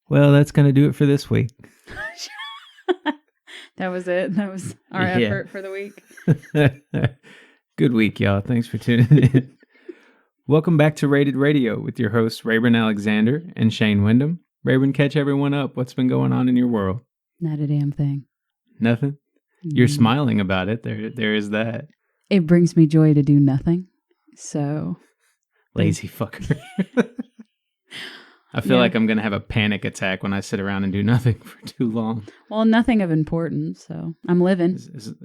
Well, that's going to do it for this week. That was it. That was our effort for the week. Good week, y'all. Thanks for tuning in. Welcome back to Rated Radio with your hosts, Rayburn Alexander and Shane Wyndham. Rayburn, catch everyone up. What's been going on in your world? Not a damn thing. Nothing? You're smiling about it. There is that. It brings me joy to do nothing. So. Lazy fucker. I feel like I'm going to have a panic attack when I sit around and do nothing for too long. Well, nothing of importance, so I'm living.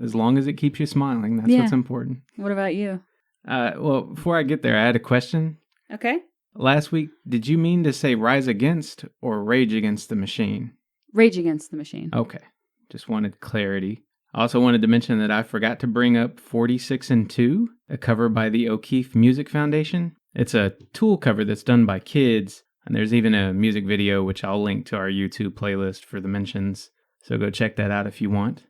As long as it keeps you smiling, that's what's important. What about you? Well, before I get there, I had a question. Okay. Last week, did you mean to say rise against or rage against the machine? Rage Against the Machine. Okay. Just wanted clarity. I also wanted to mention that I forgot to bring up 46 and 2, a cover by the O'Keefe Music Foundation. It's a Tool cover that's done by kids. And there's even a music video, which I'll link to our YouTube playlist for the mentions. So go check that out if you want.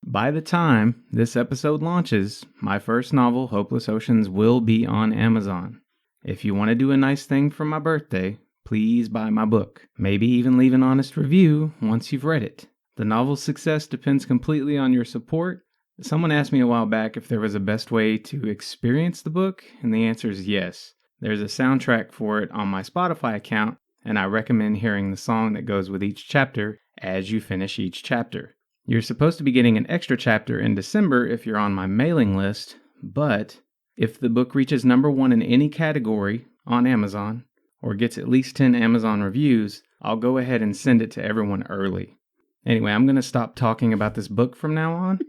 By the time this episode launches, my first novel, Hopeless Oceans, will be on Amazon. If you want to do a nice thing for my birthday, please buy my book. Maybe even leave an honest review once you've read it. The novel's success depends completely on your support. Someone asked me a while back if there was a best way to experience the book, and the answer is yes. There's a soundtrack for it on my Spotify account, and I recommend hearing the song that goes with each chapter as you finish each chapter. You're supposed to be getting an extra chapter in December if you're on my mailing list, but if the book reaches number 1 in any category on Amazon, or gets at least 10 Amazon reviews, I'll go ahead and send it to everyone early. Anyway, I'm going to stop talking about this book from now on.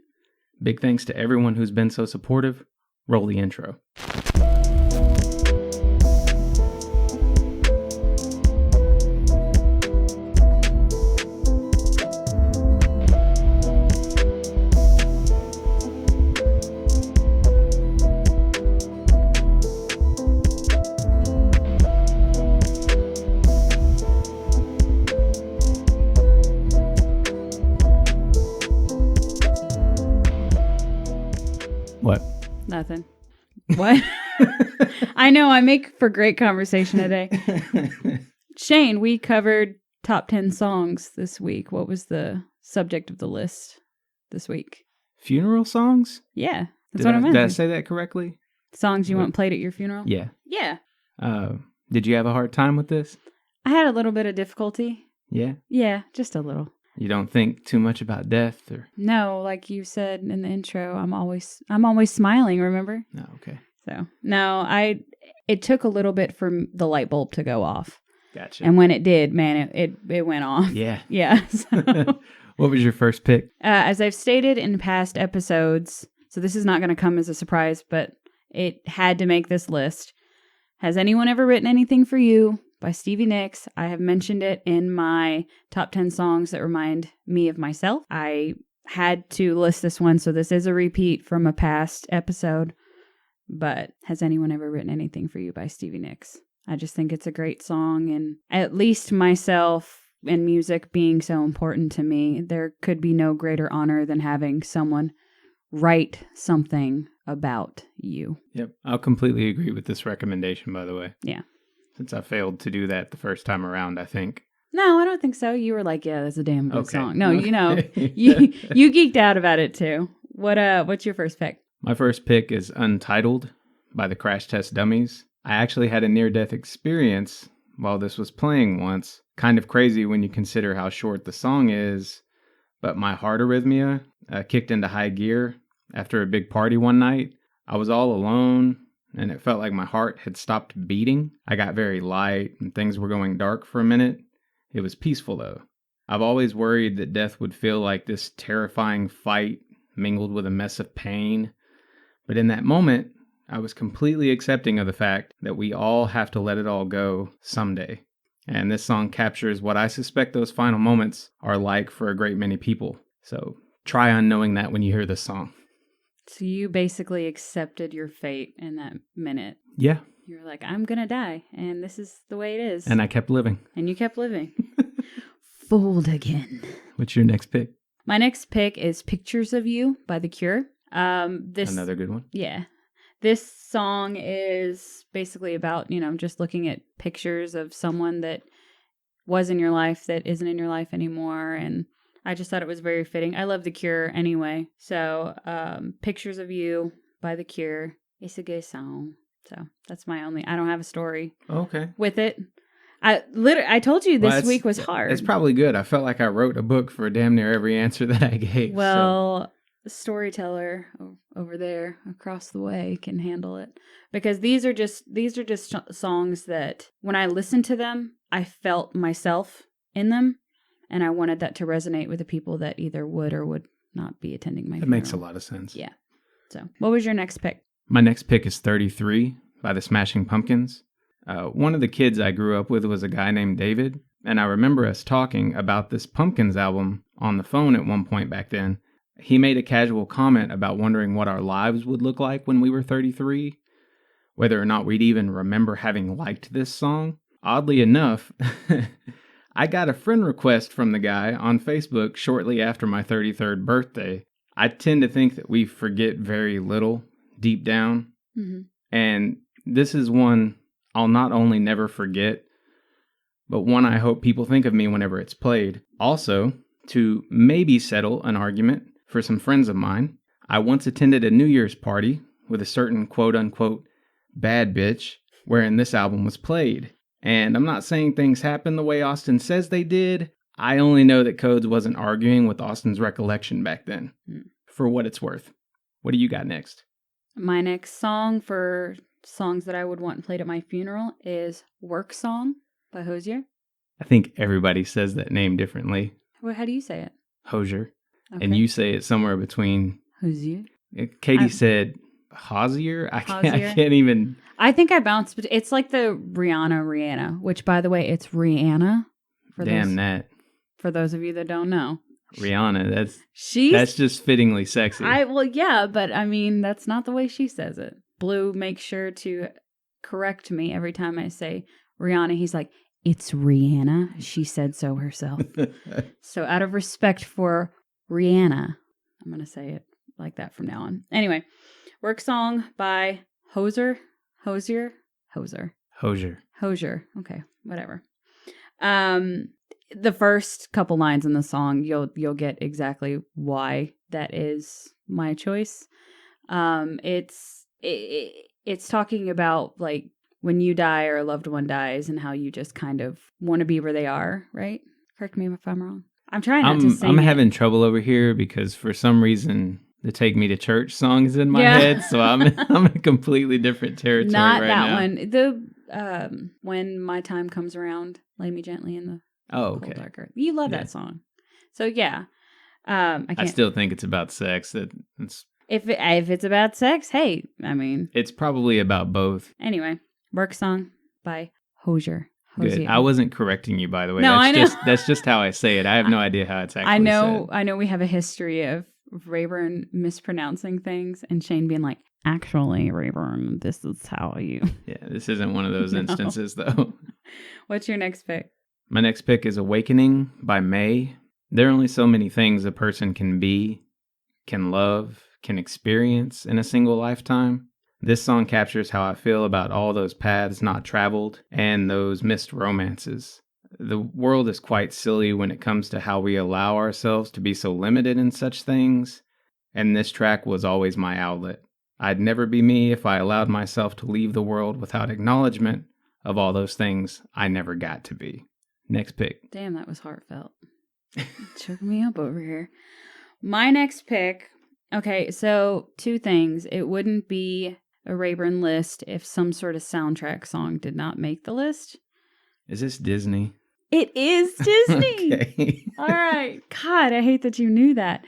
Big thanks to everyone who's been so supportive. Roll the intro. What? Nothing. What? I know, I make for great conversation today. Shane, we covered top 10 songs this week. What was the subject of the list this week? Funeral songs? Yeah, that's what I meant. Did I say that correctly? Songs you want played at your funeral? Yeah. Yeah. Did you have a hard time with this? I had a little bit of difficulty. Yeah? Yeah, just a little. You don't think too much about death, or? No, like you said in the intro, I'm always smiling, remember? No, okay. So, no, it took a little bit for the light bulb to go off. Gotcha. And when it did, man, it went off. Yeah. Yeah. So. What was your first pick? As I've stated in past episodes, so this is not going to come as a surprise, but it had to make this list. Has anyone ever written anything for you? By Stevie Nicks. I have mentioned it in my top 10 songs that remind me of myself. I had to list this one, so this is a repeat from a past episode. But has anyone ever written anything for you by Stevie Nicks? I just think it's a great song, and at least myself and music being so important to me, there could be no greater honor than having someone write something about you. Yep. I'll completely agree with this recommendation, by the way. Yeah. Since I failed to do that the first time around, I think. No, I don't think so. You were like, yeah, that's a damn good song. No, Okay. you know, you geeked out about it too. What's your first pick? My first pick is Untitled by the Crash Test Dummies. I actually had a near-death experience while this was playing once. Kind of crazy when you consider how short the song is, but my heart arrhythmia kicked into high gear after a big party one night. I was all alone, and it felt like my heart had stopped beating. I got very light, and things were going dark for a minute. It was peaceful, though. I've always worried that death would feel like this terrifying fight mingled with a mess of pain. But in that moment, I was completely accepting of the fact that we all have to let it all go someday. And this song captures what I suspect those final moments are like for a great many people. So try unknowing that when you hear this song. So you basically accepted your fate in that minute. Yeah. You were like, I'm going to die, and this is the way it is. And I kept living. And you kept living. Fooled again. What's your next pick? My next pick is Pictures of You by The Cure. Another good one. Yeah. This song is basically about, just looking at pictures of someone that was in your life that isn't in your life anymore. And I just thought it was very fitting. I love The Cure anyway. So, Pictures of You by The Cure. It's a good song. So that's my only, I don't have a story with it. I told you this week was hard. It's probably good. I felt like I wrote a book for damn near every answer that I gave. Well, the storyteller over there across the way can handle it, because these are just songs that when I listened to them, I felt myself in them, and I wanted that to resonate with the people that either would or would not be attending my funeral. That makes a lot of sense. Yeah. So, what was your next pick? My next pick is 33 by the Smashing Pumpkins. One of the kids I grew up with was a guy named David, and I remember us talking about this Pumpkins album on the phone at one point back then. He made a casual comment about wondering what our lives would look like when we were 33, whether or not we'd even remember having liked this song. Oddly enough, I got a friend request from the guy on Facebook shortly after my 33rd birthday. I tend to think that we forget very little deep down, and this is one I'll not only never forget, but one I hope people think of me whenever it's played. Also, to maybe settle an argument for some friends of mine, I once attended a New Year's party with a certain quote-unquote bad bitch wherein this album was played. And I'm not saying things happened the way Austin says they did. I only know that Codes wasn't arguing with Austin's recollection back then, for what it's worth. What do you got next? My next song for songs that I would want played at my funeral is Work Song by Hozier. I think everybody says that name differently. Well, how do you say it? Hozier. Okay. And you say it somewhere between... Hozier? Katie said Hozier? I can't even... I think I bounced... It's like the Rihanna, which, by the way, it's Rihanna. For those of you that don't know. Rihanna, that's just fittingly sexy. Yeah, but I mean, that's not the way she says it. Blue makes sure to correct me every time I say Rihanna. He's like, it's Rihanna. She said so herself. So out of respect for Rihanna, I'm going to say it like that from now on. Anyway, Work Song by Hozier. Okay, whatever. The first couple lines in the song, you'll get exactly why that is my choice. It's talking about like when you die or a loved one dies and how you just kind of want to be where they are, right? Correct me if I'm wrong. I'm trying not to sing. I'm having trouble over here because for some reason the Take Me to Church song is in my head, so I'm in completely different territory Not right that now. one. The When My Time Comes Around, Lay Me Gently in the Cold Dark Earth. You love that song. So yeah. I still think it's about sex. If it's about sex, hey, I mean... It's probably about both. Anyway, Work Song by Hozier. Good. I wasn't correcting you, by the way. No, I know. That's just how I say it. I have no idea how it's actually said. I know we have a history of Rayburn mispronouncing things and Shane being like, actually, Rayburn, this is how you... Yeah, this isn't one of those instances, though. What's your next pick? My next pick is Awakening by May. There are only so many things a person can be, can love, can experience in a single lifetime. This song captures how I feel about all those paths not traveled and those missed romances. The world is quite silly when it comes to how we allow ourselves to be so limited in such things, and this track was always my outlet. I'd never be me if I allowed myself to leave the world without acknowledgement of all those things I never got to be. Next pick. Damn, that was heartfelt. Choke me up over here. My next pick... Okay, so two things. It wouldn't be a Rayburn list if some sort of soundtrack song did not make the list. Is this Disney? It is Disney. Okay. All right. God, I hate that you knew that.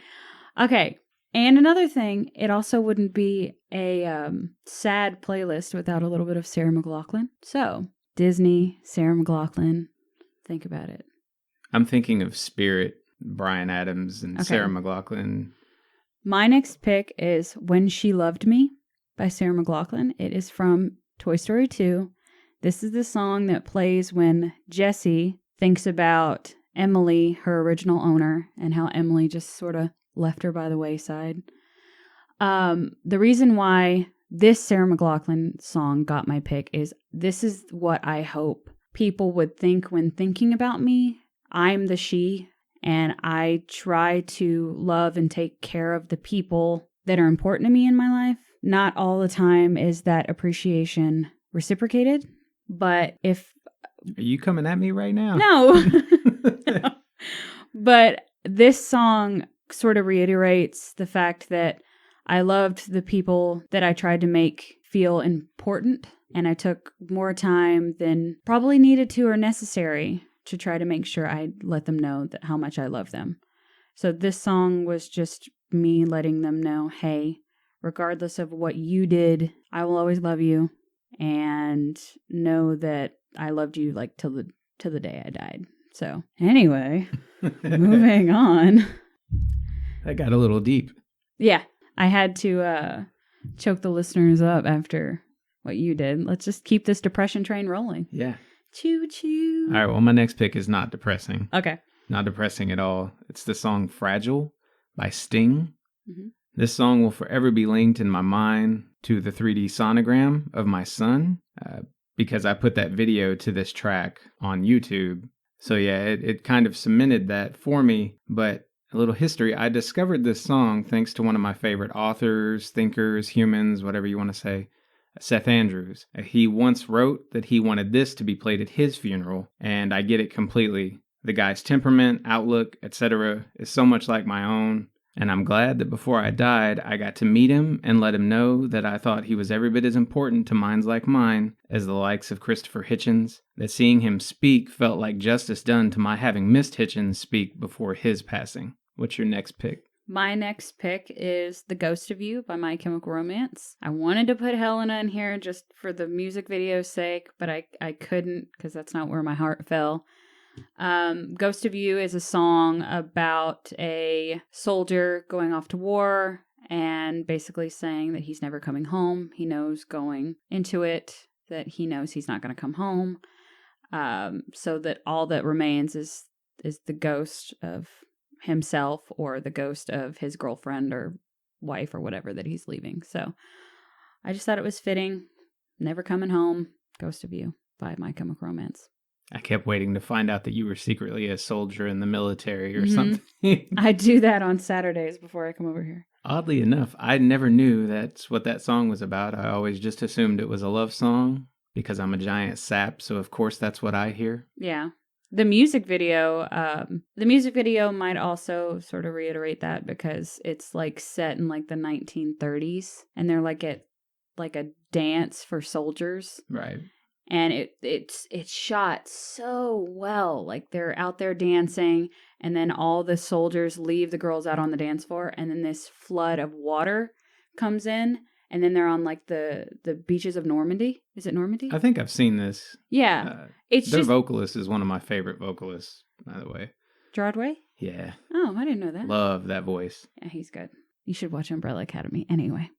Okay. And another thing, it also wouldn't be a sad playlist without a little bit of Sarah McLachlan. So, Disney, Sarah McLachlan, think about it. I'm thinking of Spirit, Bryan Adams, and Sarah McLachlan. My next pick is When She Loved Me by Sarah McLachlan. It is from Toy Story 2. This is the song that plays when Jessie thinks about Emily, her original owner, and how Emily just sort of left her by the wayside. The reason why this Sarah McLachlan song got my pick is this is what I hope people would think when thinking about me. I'm the she, and I try to love and take care of the people that are important to me in my life. Not all the time is that appreciation reciprocated, but if... Are you coming at me right now? No. No. But this song sort of reiterates the fact that I loved the people that I tried to make feel important, and I took more time than probably needed to or necessary to try to make sure I let them know that how much I love them. So this song was just me letting them know, hey, regardless of what you did, I will always love you, and know that I loved you like till the day I died. So anyway, moving on. That got a little deep. Yeah, I had to choke the listeners up after what you did. Let's just keep this depression train rolling. Yeah. Choo choo. All right, well, my next pick is not depressing. Okay. Not depressing at all. It's the song Fragile by Sting. Mm-hmm. This song will forever be linked in my mind to the 3D sonogram of my son, because I put that video to this track on YouTube. So yeah, it kind of cemented that for me. But a little history, I discovered this song thanks to one of my favorite authors, thinkers, humans, whatever you want to say, Seth Andrews. He once wrote that he wanted this to be played at his funeral, and I get it completely. The guy's temperament, outlook, etc. is so much like my own, and I'm glad that before I died, I got to meet him and let him know that I thought he was every bit as important to minds like mine as the likes of Christopher Hitchens, that seeing him speak felt like justice done to my having missed Hitchens speak before his passing. What's your next pick? My next pick is The Ghost of You by My Chemical Romance. I wanted to put Helena in here just for the music video's sake, but I couldn't because that's not where my heart fell. Ghost of You is a song about a soldier going off to war and basically saying that he's never coming home. He knows going into it that he knows he's not going to come home. So that all that remains is the ghost of himself or the ghost of his girlfriend or wife or whatever that he's leaving. So I just thought it was fitting. Never Coming Home, Ghost of You by My Chemical Romance. I kept waiting to find out that you were secretly a soldier in the military or something. I do that on Saturdays before I come over here. Oddly enough, I never knew that's what that song was about. I always just assumed it was a love song because I'm a giant sap, so of course that's what I hear. Yeah. The music video might also sort of reiterate that because it's like set in like the 1930s and they're like at like a dance for soldiers. Right. And it's shot so well. Like they're out there dancing and then all the soldiers leave the girls out on the dance floor and then this flood of water comes in and then they're on like the beaches of Normandy. Is it Normandy? I think I've seen this. Yeah. Their vocalist is one of my favorite vocalists, by the way. Gerard Way? Yeah. Oh, I didn't know that. Love that voice. Yeah, he's good. You should watch Umbrella Academy. Anyway,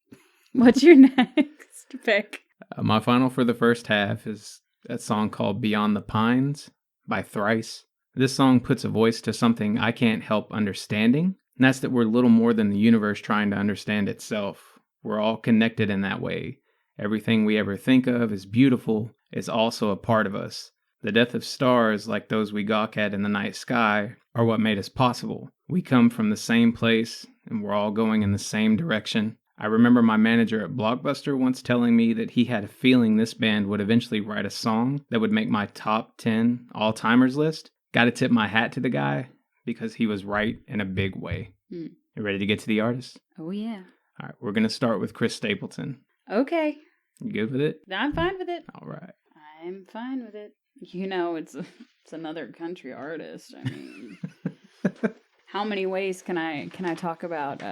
what's your next pick? My final for the first half is a song called Beyond the Pines by Thrice. This song puts a voice to something I can't help understanding, and that's that we're little more than the universe trying to understand itself. We're all connected in that way. Everything we ever think of as beautiful is also a part of us. The death of stars, like those we gawk at in the night sky, are what made us possible. We come from the same place, and we're all going in the same direction. I remember my manager at Blockbuster once telling me that he had a feeling this band would eventually write a song that would make my top 10 all-timers list. Gotta tip my hat to the guy, because he was right in a big way. You ready to get to the artist? Oh, yeah. All right, we're going to start with Chris Stapleton. Okay. You good with it? I'm fine with it. All right. I'm fine with it. You know, it's another country artist. I mean, how many ways can I talk about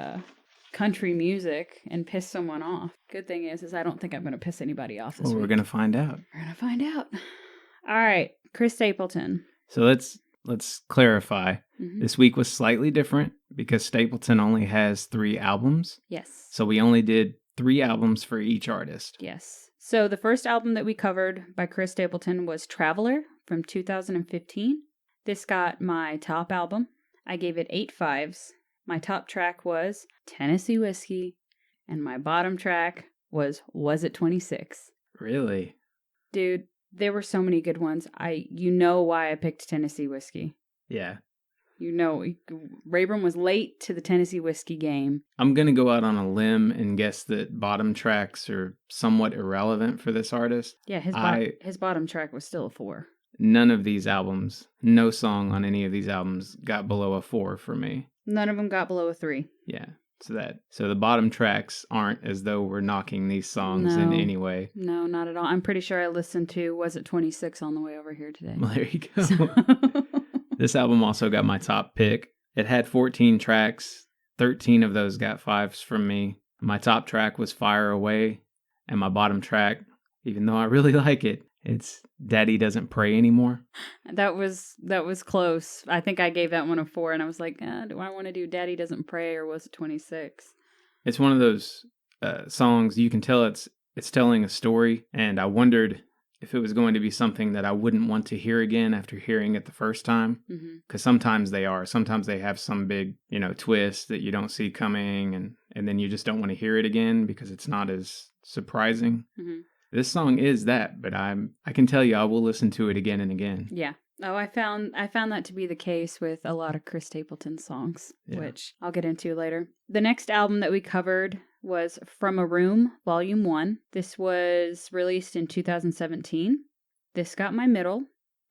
country music and piss someone off? Good thing is I don't think I'm going to piss anybody off this week. We're going to find out. We're going to find out. All right, Chris Stapleton. So let's clarify. Mm-hmm. This week was slightly different because Stapleton only has 3 albums. Yes. So we only did 3 albums for each artist. Yes. So the first album that we covered by Chris Stapleton was Traveler from 2015. This got my top album. I gave it 8 5s. My top track was Tennessee Whiskey, and my bottom track was It 26? Really? Dude, There were so many good ones. You know why I picked Tennessee Whiskey. Yeah. You know, Rayburn was late to the Tennessee Whiskey game. I'm going to go out on a limb and guess that bottom tracks are somewhat irrelevant for this artist. Yeah, his bottom track was still a 4. None of these albums, no song on any of these albums got below a 4 for me. None of them got below a 3. Yeah. So the bottom tracks aren't as though we're knocking these songs in any way. No, not at all. I'm pretty sure I listened to Was It 26 on the way over here today. Well, there you go. This album also got my top pick. It had 14 tracks. 13 of those got 5s from me. My top track was Fire Away. And my bottom track, even though I really like it, it's Daddy Doesn't Pray Anymore. That was close. I think I gave that one a 4, and I was like, do I want to do Daddy Doesn't Pray or Was It 26? It's one of those songs you can tell it's telling a story, and I wondered if it was going to be something that I wouldn't want to hear again after hearing it the first time. Because sometimes they are. Sometimes they have some big, twist that you don't see coming, and then you just don't want to hear it again because it's not as surprising. Mm-hmm. This song is that, but I can tell you I will listen to it again and again. Yeah. Oh, I found that to be the case with a lot of Chris Stapleton songs, which I'll get into later. The next album that we covered was From a Room, Volume 1. This was released in 2017. This got my middle.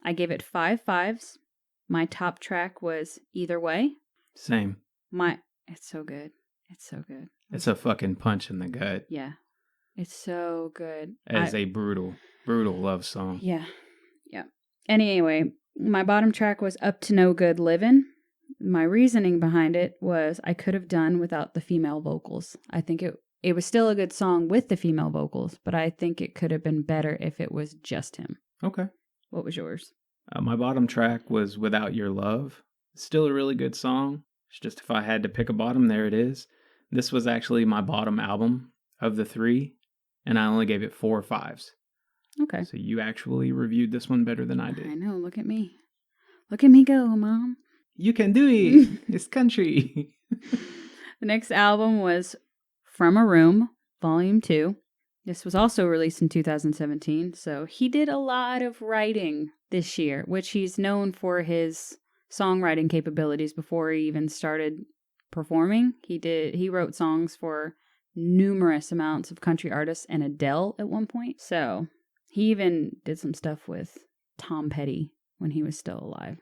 I gave it 5 5s. My top track was Either Way. Same. It's so good. It's so good. It's a fucking punch in the gut. Yeah. It's so good. As a brutal love song. Yeah. Yeah. Anyway, my bottom track was Up to No Good Livin'. My reasoning behind it was I could have done without the female vocals. I think it was still a good song with the female vocals, but I think it could have been better if it was just him. Okay. What was yours? My bottom track was Without Your Love. Still a really good song. It's just if I had to pick a bottom, there it is. This was actually my bottom album of the 3, and I only gave it 4 5s. Okay. So you actually reviewed this one better than I did. I know. Look at me. Look at me go, Mom. You can do it. It's country. The next album was From a Room, Volume 2. This was also released in 2017. So he did a lot of writing this year, which he's known for his songwriting capabilities before he even started performing. He wrote songs for numerous amounts of country artists and Adele at one point. So he even did some stuff with Tom Petty when he was still alive.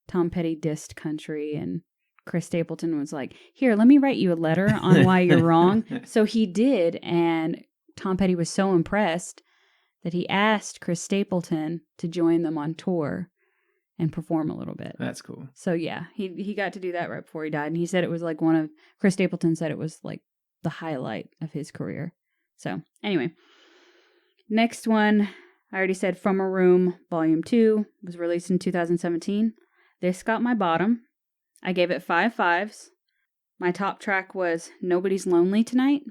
Tom Petty dissed country, and Chris Stapleton was like, here, let me write you a letter on why you're wrong. So he did, and Tom Petty was so impressed that he asked Chris Stapleton to join them on tour and perform a little bit. That's cool. So yeah, he got to do that right before he died, and he said it was like Chris Stapleton said it was like the highlight of his career. So anyway, next one, I already said From a Room, Volume 2, was released in 2017. This got my bottom. I gave it 5 5s. My top track was Nobody's Lonely Tonight.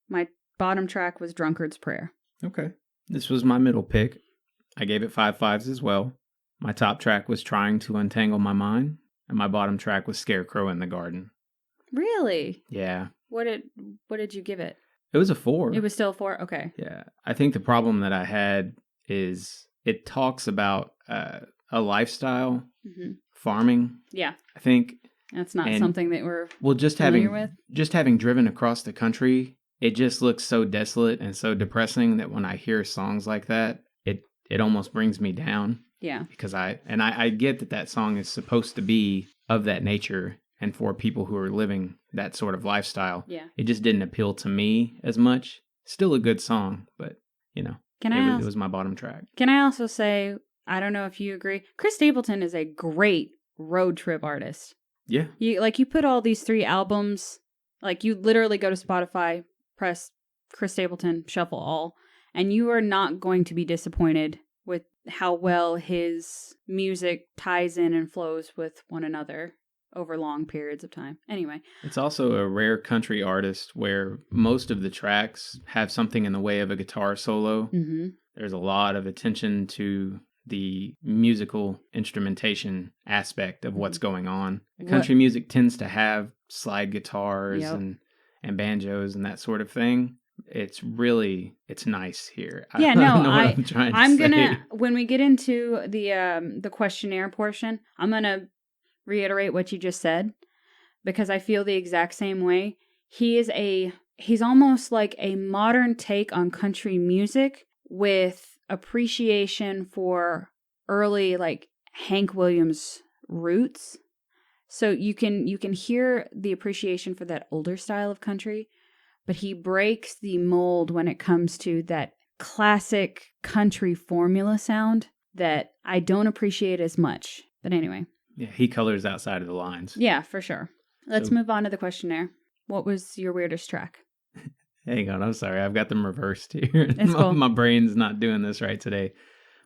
My bottom track was Drunkard's Prayer. Okay. This was my middle pick. I gave it 5 5s as well. My top track was Trying to Untangle My Mind, and my bottom track was Scarecrow in the Garden. Really? Yeah. What did you give it? It was a 4. It was still a 4? Okay. Yeah. I think the problem that I had is it talks about a lifestyle, farming. Yeah. I think that's not something that we're just having driven across the country, it just looks so desolate and so depressing that when I hear songs like that, it almost brings me down. Yeah. Because I get that song is supposed to be of that nature and for people who are living that sort of lifestyle. Yeah. It just didn't appeal to me as much. Still a good song, but it was my bottom track. Can I also say, I don't know if you agree, Chris Stapleton is a great road trip artist. Yeah. You put all these 3 albums, like you literally go to Spotify, press Chris Stapleton, shuffle all, and you are not going to be disappointed with how well his music ties in and flows with one another over long periods of time. Anyway. It's also a rare country artist where most of the tracks have something in the way of a guitar solo. Mm-hmm. There's a lot of attention to the musical instrumentation aspect of what's going on. Country music tends to have slide guitars and banjos and that sort of thing. It's nice here. Yeah, I no, don't know what I'm trying to I'm say. gonna, when we get into the questionnaire portion, I'm gonna reiterate what you just said, because I feel the exact same way. He's almost like a modern take on country music with appreciation for early, like, Hank Williams roots. So you can hear the appreciation for that older style of country, but he breaks the mold when it comes to that classic country formula sound that I don't appreciate as much. But anyway. Yeah, he colors outside of the lines. Yeah, for sure. Let's move on to the questionnaire. What was your weirdest track? Hang on, I'm sorry. I've got them reversed here. It's cool. My brain's not doing this right today.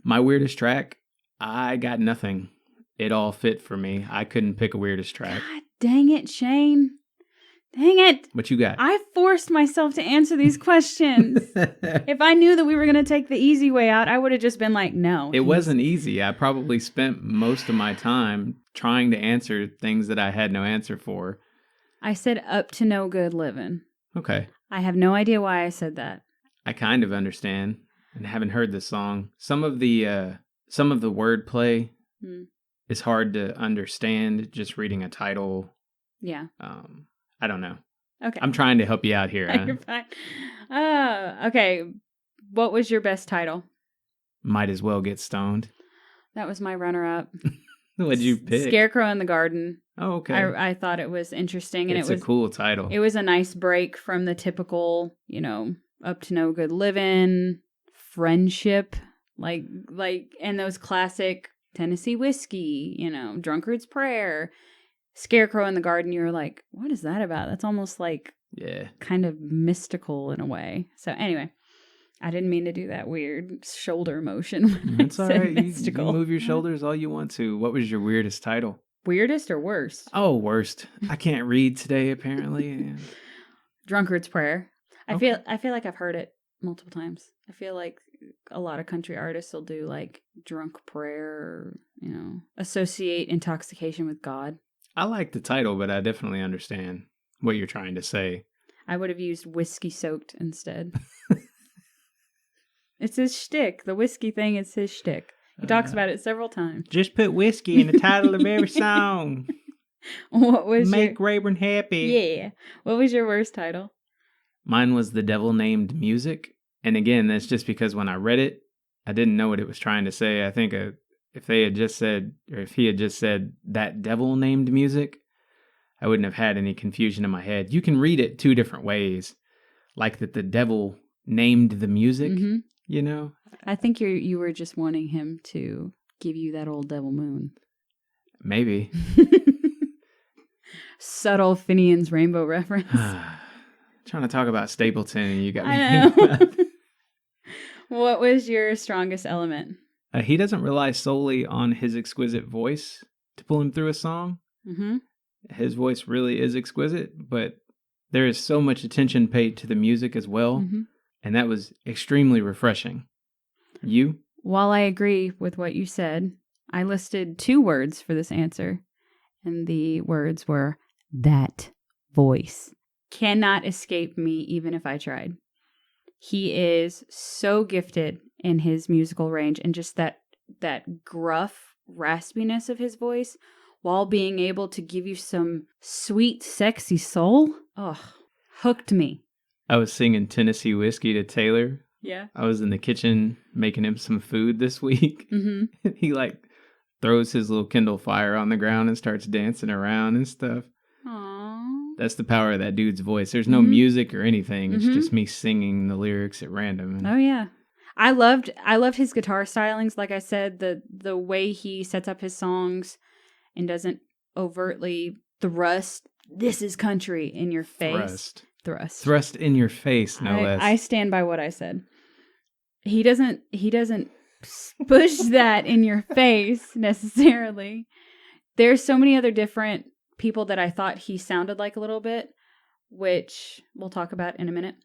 My weirdest track, I got nothing. It all fit for me. I couldn't pick a weirdest track. God dang it, Shane. Dang it. What you got? I forced myself to answer these questions. If I knew that we were going to take the easy way out, I would have just been like, no. It wasn't easy. I probably spent most of my time trying to answer things that I had no answer for. I said up to no good living. Okay. I have no idea why I said that. I kind of understand and haven't heard the song. Some of the wordplay is hard to understand just reading a title. Yeah. I don't know. Okay. I'm trying to help you out here. You're fine. Okay. What was your best title? Might as well get stoned. That was my runner-up. What'd you pick? Scarecrow in the Garden. Oh, okay. I thought it was interesting, and it's it was a cool title. It was a nice break from the typical, up to no good living, friendship, like, and those classic Tennessee whiskey, Drunkard's Prayer. Scarecrow in the Garden, you were like, what is that about? That's almost like kind of mystical in a way. So anyway, I didn't mean to do that weird shoulder motion when That's I all said right. mystical. You move your shoulders all you want to. What was your weirdest title? Weirdest or worst? Oh, worst. I can't read today, apparently. Drunkard's Prayer. Okay. I feel like I've heard it multiple times. I feel like a lot of country artists will do like drunk prayer, or, associate intoxication with God. I like the title, but I definitely understand what you're trying to say. I would have used whiskey soaked instead. It's his shtick. The whiskey thing is his shtick. He talks about it several times. Just put whiskey in the title of every song. What was Make Rayburn happy. Yeah. What was your worst title? Mine was The Devil Named Music. And again, that's just because when I read it, I didn't know what it was trying to say. I think if he had just said that devil named music, I wouldn't have had any confusion in my head. You can read it two different ways. Like that the devil named the music, I think you were just wanting him to give you that old devil moon. Maybe. Subtle Finian's Rainbow reference. Trying to talk about Stapleton and you got me. I know. What was your strongest element? He doesn't rely solely on his exquisite voice to pull him through a song. Mm-hmm. His voice really is exquisite, but there is so much attention paid to the music as well, and that was extremely refreshing. You? While I agree with what you said, I listed 2 words for this answer, and the words were, that voice. Cannot escape me even if I tried. He is so gifted in his musical range and just that gruff raspiness of his voice while being able to give you some sweet, sexy soul. Oh, hooked me. I was singing Tennessee Whiskey to Taylor. Yeah. I was in the kitchen making him some food this week. Mm-hmm. He throws his little Kindle fire on the ground and starts dancing around and stuff. Aww. That's the power of that dude's voice. There's no music or anything. It's just me singing the lyrics at random. Oh yeah. I loved his guitar stylings. Like I said, the way he sets up his songs and doesn't overtly thrust, this is country in your face. Thrust in your face, no less. I stand by what I said. He doesn't push that in your face necessarily. There's so many other different people that I thought he sounded like a little bit, which we'll talk about in a minute.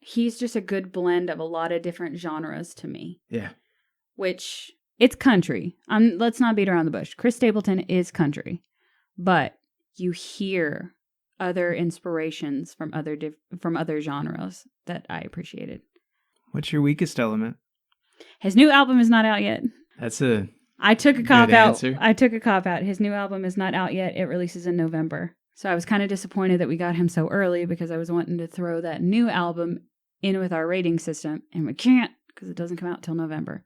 He's just a good blend of a lot of different genres to me. Yeah. Which, it's country. Let's not beat around the bush. Chris Stapleton is country. But you hear other inspirations from other genres that I appreciated. What's your weakest element? His new album is not out yet. That's a I took a good cop out. answer. I took a cop out. His new album is not out yet. It releases in November. So I was kind of disappointed that we got him so early because I was wanting to throw that new album in with our rating system, and we can't because it doesn't come out till November.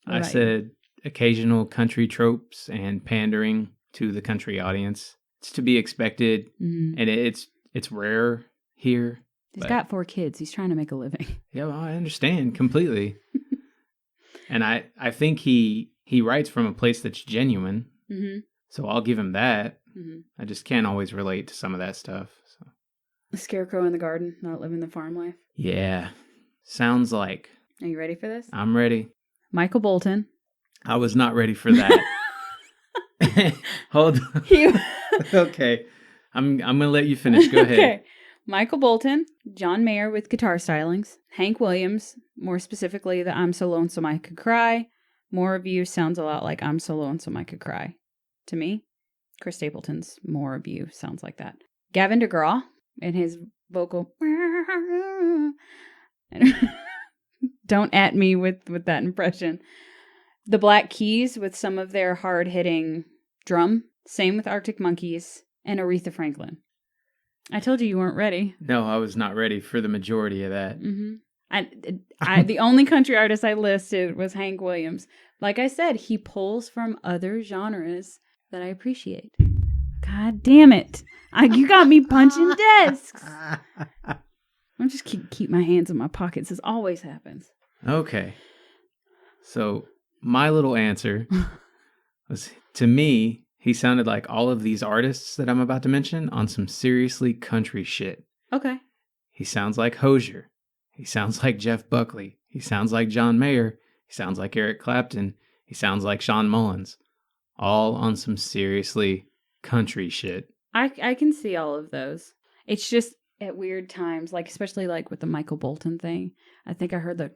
What I about said occasional country tropes and pandering to the country audience. It's to be expected, you? and it's rare here. He's got 4 kids. He's trying to make a living. Yeah, well, I understand completely. And I think he writes from a place that's genuine. Mm-hmm. So I'll give him that. Mm-hmm. I just can't always relate to some of that stuff. So. The scarecrow in the garden, not living the farm life. Yeah. Sounds like. Are you ready for this? I'm ready. Michael Bolton. I was not ready for that. Hold on. Okay. I'm going to let you finish. Go ahead. Okay. Michael Bolton, John Mayer with guitar stylings, Hank Williams, more specifically the I'm So Lonesome I Could Cry. More of You sounds a lot like I'm So Lonesome I Could Cry. To me, Chris Stapleton's More of You sounds like that. Gavin DeGraw and his vocal. Don't at me with that impression. The Black Keys with some of their hard-hitting drum. Same with Arctic Monkeys and Aretha Franklin. I told you weren't ready. No, I was not ready for the majority of that. Mm-hmm. The only country artist I listed was Hank Williams. Like I said, he pulls from other genres that I appreciate. God damn it. You got me punching desks. I'm just keep my hands in my pockets. This always happens. Okay. So my little answer was, to me, he sounded like all of these artists that I'm about to mention on some seriously country shit. Okay. He sounds like Hozier. He sounds like Jeff Buckley. He sounds like John Mayer. He sounds like Eric Clapton. He sounds like Sean Mullins. All on some seriously country shit. I can see all of those. It's just at weird times, like especially like with the Michael Bolton thing. I think I heard the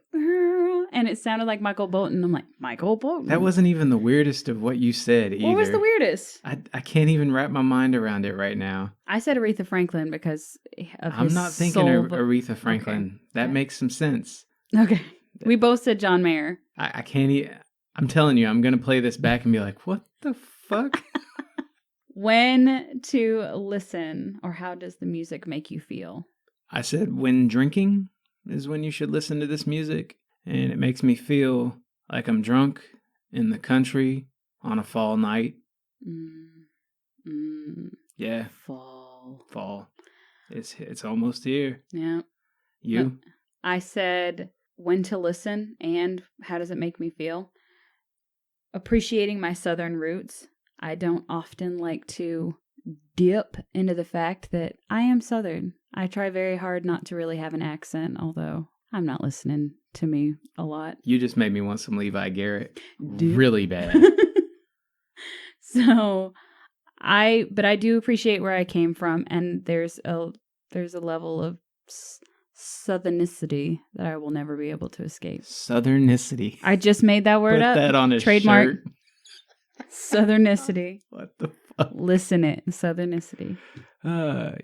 and it sounded like Michael Bolton. I'm like, Michael Bolton? That wasn't even the weirdest of what you said either. What was the weirdest? I can't even wrap my mind around it right now. I said Aretha Franklin because of I'm his not thinking Aretha Franklin. Okay. That makes some sense. Okay. We both said John Mayer. I can't I'm telling you, I'm going to play this back and be like, what the fuck? When to listen, or how does the music make you feel? I said when drinking is when you should listen to this music. And it makes me feel like I'm drunk in the country on a fall night. Yeah. Fall. It's almost here. Yeah. You? I said when to listen and how does it make me feel? Appreciating my Southern roots. I don't often like to dip into the fact that I am Southern. I try very hard not to really have an accent, although I'm not listening to me a lot. You just made me want some Levi Garrett really bad. So I do appreciate where I came from, and there's a level of southernicity that I will never be able to escape. Southernicity. I just made that word up. Put that on a trademark. Shirt. Southernicity. What the fuck? Listen it. Southernicity.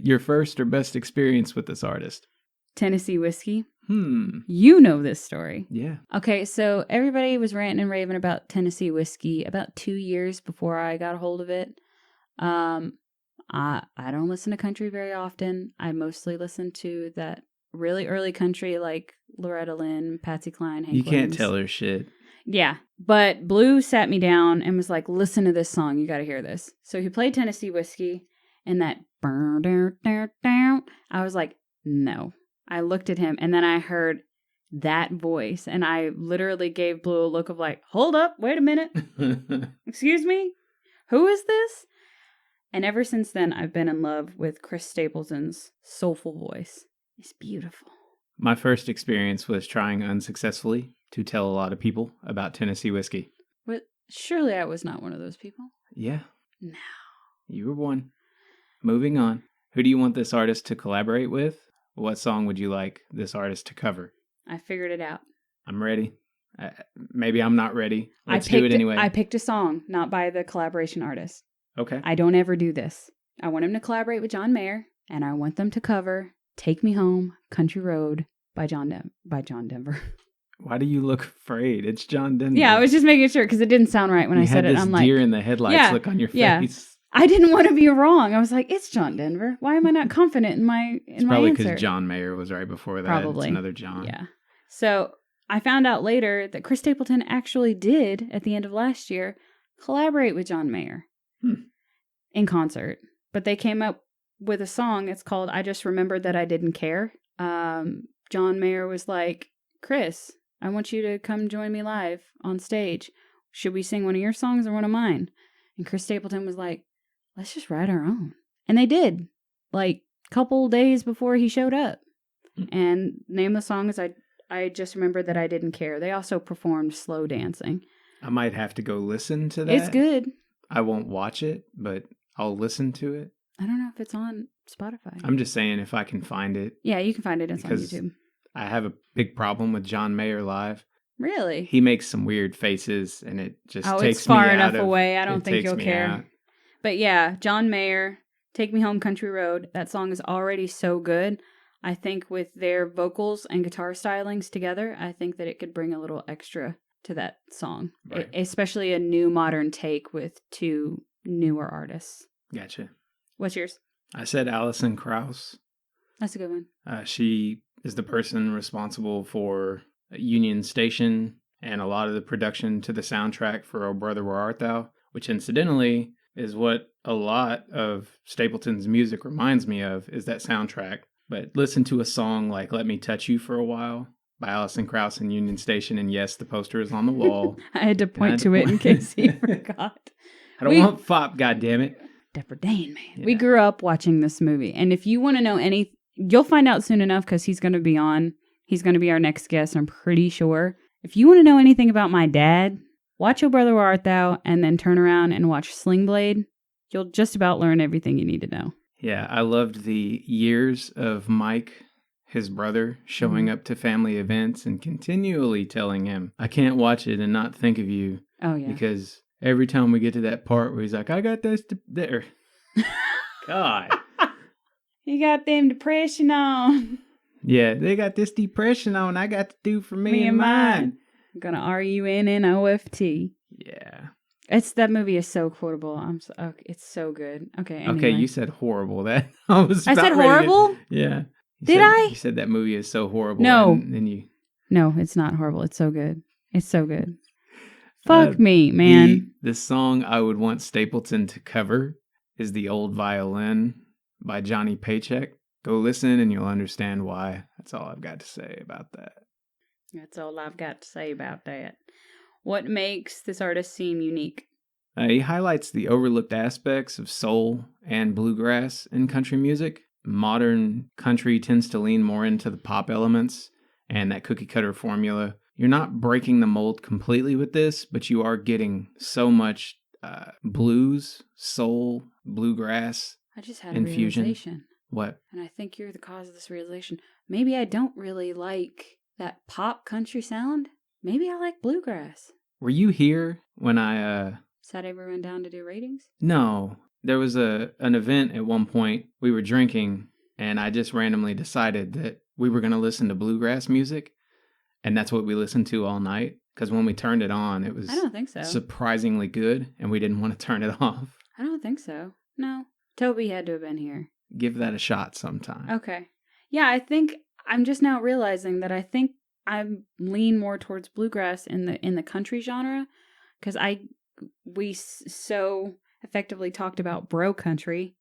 Your first or best experience with this artist? Tennessee Whiskey. You know this story. Yeah. Okay, so everybody was ranting and raving about Tennessee Whiskey about 2 years before I got a hold of it. I don't listen to country very often. I mostly listen to that really early country like Loretta Lynn, Patsy Cline, Hank You can't Williams. tell her shit. Yeah, but Blue sat me down and was like, listen to this song. You got to hear this. So he played Tennessee Whiskey and that I was like, no. I looked at him and then I heard that voice and I literally gave Blue a look of like, hold up, wait a minute. Excuse me? Who is this? And ever since then, I've been in love with Chris Stapleton's soulful voice. It's beautiful. My first experience was trying unsuccessfully to tell a lot of people about Tennessee Whiskey. But surely I was not one of those people. Yeah. No. You were one. Moving on. Who do you want this artist to collaborate with? What song would you like this artist to cover? I figured it out. I'm ready. Maybe I'm not ready. Let's do it anyway. I picked a song, not by the collaboration artist. Okay. I don't ever do this. I want him to collaborate with John Mayer. and I want them to cover Take Me Home, Country Road by John Denver. Why do you look afraid? It's John Denver. Yeah, I was just making sure because it didn't sound right when I said it. I'm like, deer in the headlights look on your face. I didn't want to be wrong. I was like, it's John Denver. Why am I not confident in my It's probably because John Mayer was right before that. Probably. It's another John. Yeah. So I found out later that Chris Stapleton actually did, at the end of last year, collaborate with John Mayer in concert. But they came up with a song. It's called I Just Remembered That I Didn't Care. John Mayer was like, Chris, I want you to come join me live on stage. Should we sing one of your songs or one of mine? And Chris Stapleton was like, let's just write our own. And they did, like a couple days before he showed up. And the name of the song is I Just Remembered That I Didn't Care. They also performed slow dancing. I might have to go listen to that. It's good. I won't watch it, but I'll listen to it. I don't know if it's on Spotify. I'm just saying if I can find it. Yeah, you can find it. It's on YouTube. I have a big problem with John Mayer live. Really? He makes some weird faces, and it just takes me out. It's far enough away. I don't think you'll care. Out. But yeah, John Mayer, Take Me Home, Country Road. That song is already so good. I think with their vocals and guitar stylings together, I think that it could bring a little extra to that song. Right. Especially a new modern take with two newer artists. Gotcha. What's yours? I said Alison Krauss. That's a good one. She is the person responsible for Union Station and a lot of the production to the soundtrack for Oh Brother, Where Art Thou, which incidentally is what a lot of Stapleton's music reminds me of, is that soundtrack. But listen to a song like Let Me Touch You for a While by Alison Krauss and Union Station, and yes, the poster is on the wall. I had to point to it in case you forgot. I don't want fop, goddammit. Dapper Dane, man. Yeah. We grew up watching this movie, and if you want to know you'll find out soon enough because he's going to be on. He's going to be our next guest, I'm pretty sure. If you want to know anything about my dad, watch Oh Brother, Where Art Thou, and then turn around and watch Sling Blade. You'll just about learn everything you need to know. Yeah, I loved the years of Mike, his brother, showing up to family events and continually telling him, I can't watch it and not think of you. Oh, yeah. Because every time we get to that part where he's like, I got this there. God. You got them depression on. Yeah, they got this depression on. I got to do for me and mine. I'm going to RUNNOFT. Yeah. That movie is so quotable. It's so good. Okay. Anyway. Okay, you said horrible. That I said horrible? Yeah. You said that movie is so horrible. No. And you. No, it's not horrible. It's so good. It's so good. Fuck me, man. The song I would want Stapleton to cover is The Old Violin by Johnny Paycheck. Go listen and you'll understand why. That's all I've got to say about that. That's all I've got to say about that. What makes this artist seem unique? He highlights the overlooked aspects of soul and bluegrass in country music. Modern country tends to lean more into the pop elements and that cookie cutter formula. You're not breaking the mold completely with this, but you are getting so much blues, soul, bluegrass I just had infusion. A realization. What? And I think you're the cause of this realization. Maybe I don't really like that pop country sound. Maybe I like bluegrass. Were you here when I sat everyone down to do ratings? No. There was an event at one point. We were drinking, and I just randomly decided that we were going to listen to bluegrass music, and that's what we listened to all night. Because when we turned it on, it was I don't think so. Surprisingly good, and we didn't want to turn it off. I don't think so. No. Toby had to have been here. Give that a shot sometime. Okay. Yeah, I think I'm just now realizing that I think I lean more towards bluegrass in the country genre because we so effectively talked about bro country.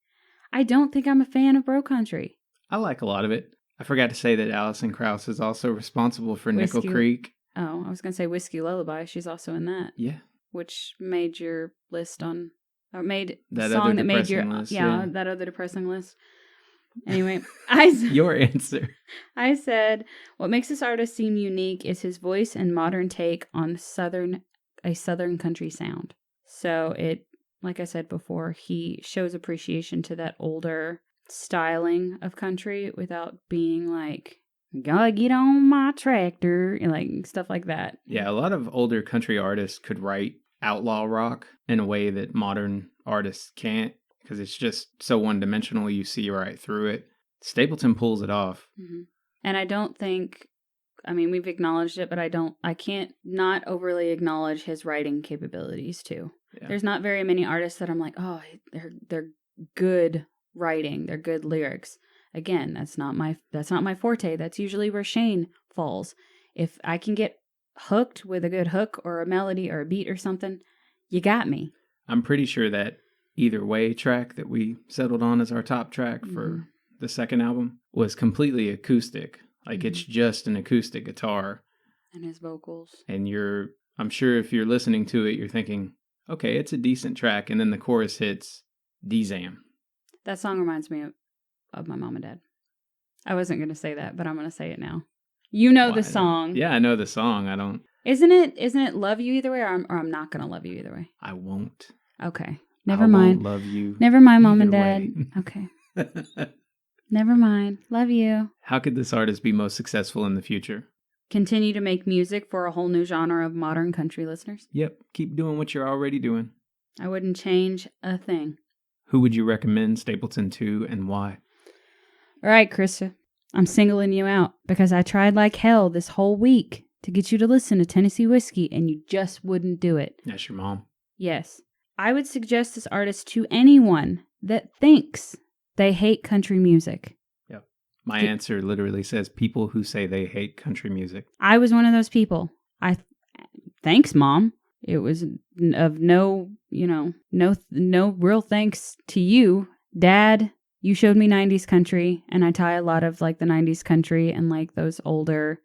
I don't think I'm a fan of bro country. I like a lot of it. I forgot to say that Alison Krauss is also responsible for Nickel Creek. Oh, I was going to say Whiskey Lullaby. She's also in that. Yeah. Which made your list made that the song that made your list, that other depressing list. Anyway, your answer. I said what makes this artist seem unique is his voice and modern take on a southern country sound. So it, like I said before, he shows appreciation to that older styling of country without being like, gotta get on my tractor, and like stuff like that. Yeah, a lot of older country artists could write outlaw rock in a way that modern artists can't. because it's just so one-dimensional. You see right through it. Stapleton pulls it off. Mm-hmm. And I don't think, I mean, we've acknowledged it, but I can't not overly acknowledge his writing capabilities too. Yeah. There's not very many artists that I'm like, oh, they're good writing. They're good lyrics. Again, that's not my forte. That's usually where Shane falls. If I can get hooked with a good hook or a melody or a beat or something, you got me. I'm pretty sure that Either Way track that we settled on as our top track for the second album was completely acoustic. Like it's just an acoustic guitar. And his vocals. And I'm sure if you're listening to it, you're thinking, okay, it's a decent track. And then the chorus hits D-Zam. That song reminds me of my mom and dad. I wasn't going to say that, but I'm going to say it now. You know the song. Yeah, I know the song. I don't. Isn't it Love You Either Way, or I'm not going to love you either way? I won't. Okay. Never mind. I won't love you. Never mind, Mom and Dad. Okay. Never mind. Love you. How could this artist be most successful in the future? Continue to make music for a whole new genre of modern country listeners. Yep. Keep doing what you're already doing. I wouldn't change a thing. Who would you recommend Stapleton to and why? All right, Krista. I'm singling you out because I tried like hell this whole week to get you to listen to Tennessee Whiskey and you just wouldn't do it. That's your mom. Yes. I would suggest this artist to anyone that thinks they hate country music. Yep. My answer literally says people who say they hate country music. I was one of those people. Thanks, Mom. It was of no real thanks to you. Dad, you showed me 90s country, and I tie a lot of like the 90s country and like those older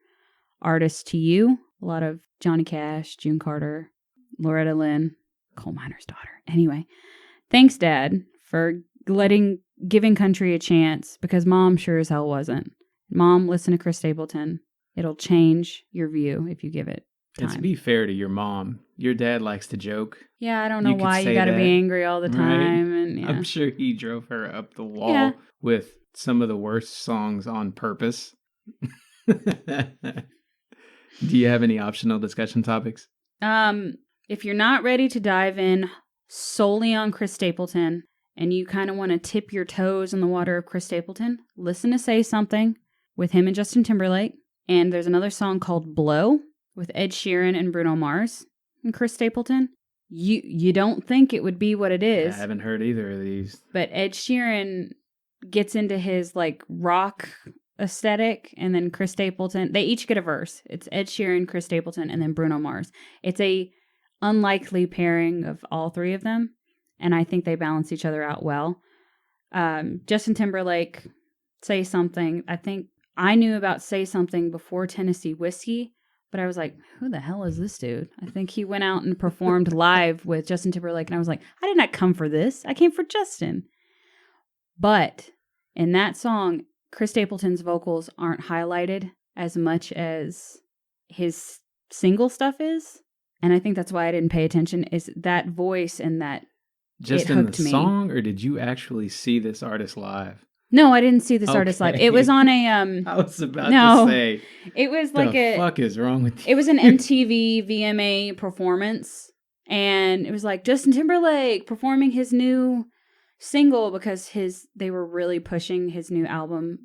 artists to you. A lot of Johnny Cash, June Carter, Loretta Lynn, coal miner's daughter. Anyway, thanks, Dad, for giving country a chance, because Mom sure as hell wasn't. Mom, listen to Chris Stapleton. It'll change your view if you give it time. And to be fair to your mom, your dad likes to joke. Yeah, I don't know why you gotta be angry all the time. Right? And yeah. I'm sure he drove her up the wall with some of the worst songs on purpose. Do you have any optional discussion topics? If you're not ready to dive in solely on Chris Stapleton and you kind of want to tip your toes in the water of Chris Stapleton, listen to Say Something with him and Justin Timberlake. And there's another song called Blow with Ed Sheeran and Bruno Mars and Chris Stapleton. You don't think it would be what it is. I haven't heard either of these. But Ed Sheeran gets into his like rock aesthetic, and then Chris Stapleton, they each get a verse. It's Ed Sheeran, Chris Stapleton, and then Bruno Mars. It's a unlikely pairing of all three of them, and I think they balance each other out well. Justin Timberlake, Say Something. I think I knew about Say Something before Tennessee Whiskey, but I was like, who the hell is this dude? I think he went out and performed live with Justin Timberlake, and I was like, I did not come for this. I came for Justin. But in that song, Chris Stapleton's vocals aren't highlighted as much as his single stuff is. And I think that's why I didn't pay attention, is that voice and that just in the song, or did you actually see this artist live? No, I didn't see this artist live. It was on a I was about to say, it was like the fuck is wrong with you? It was an MTV VMA performance, and it was like Justin Timberlake performing his new single because they were really pushing his new album,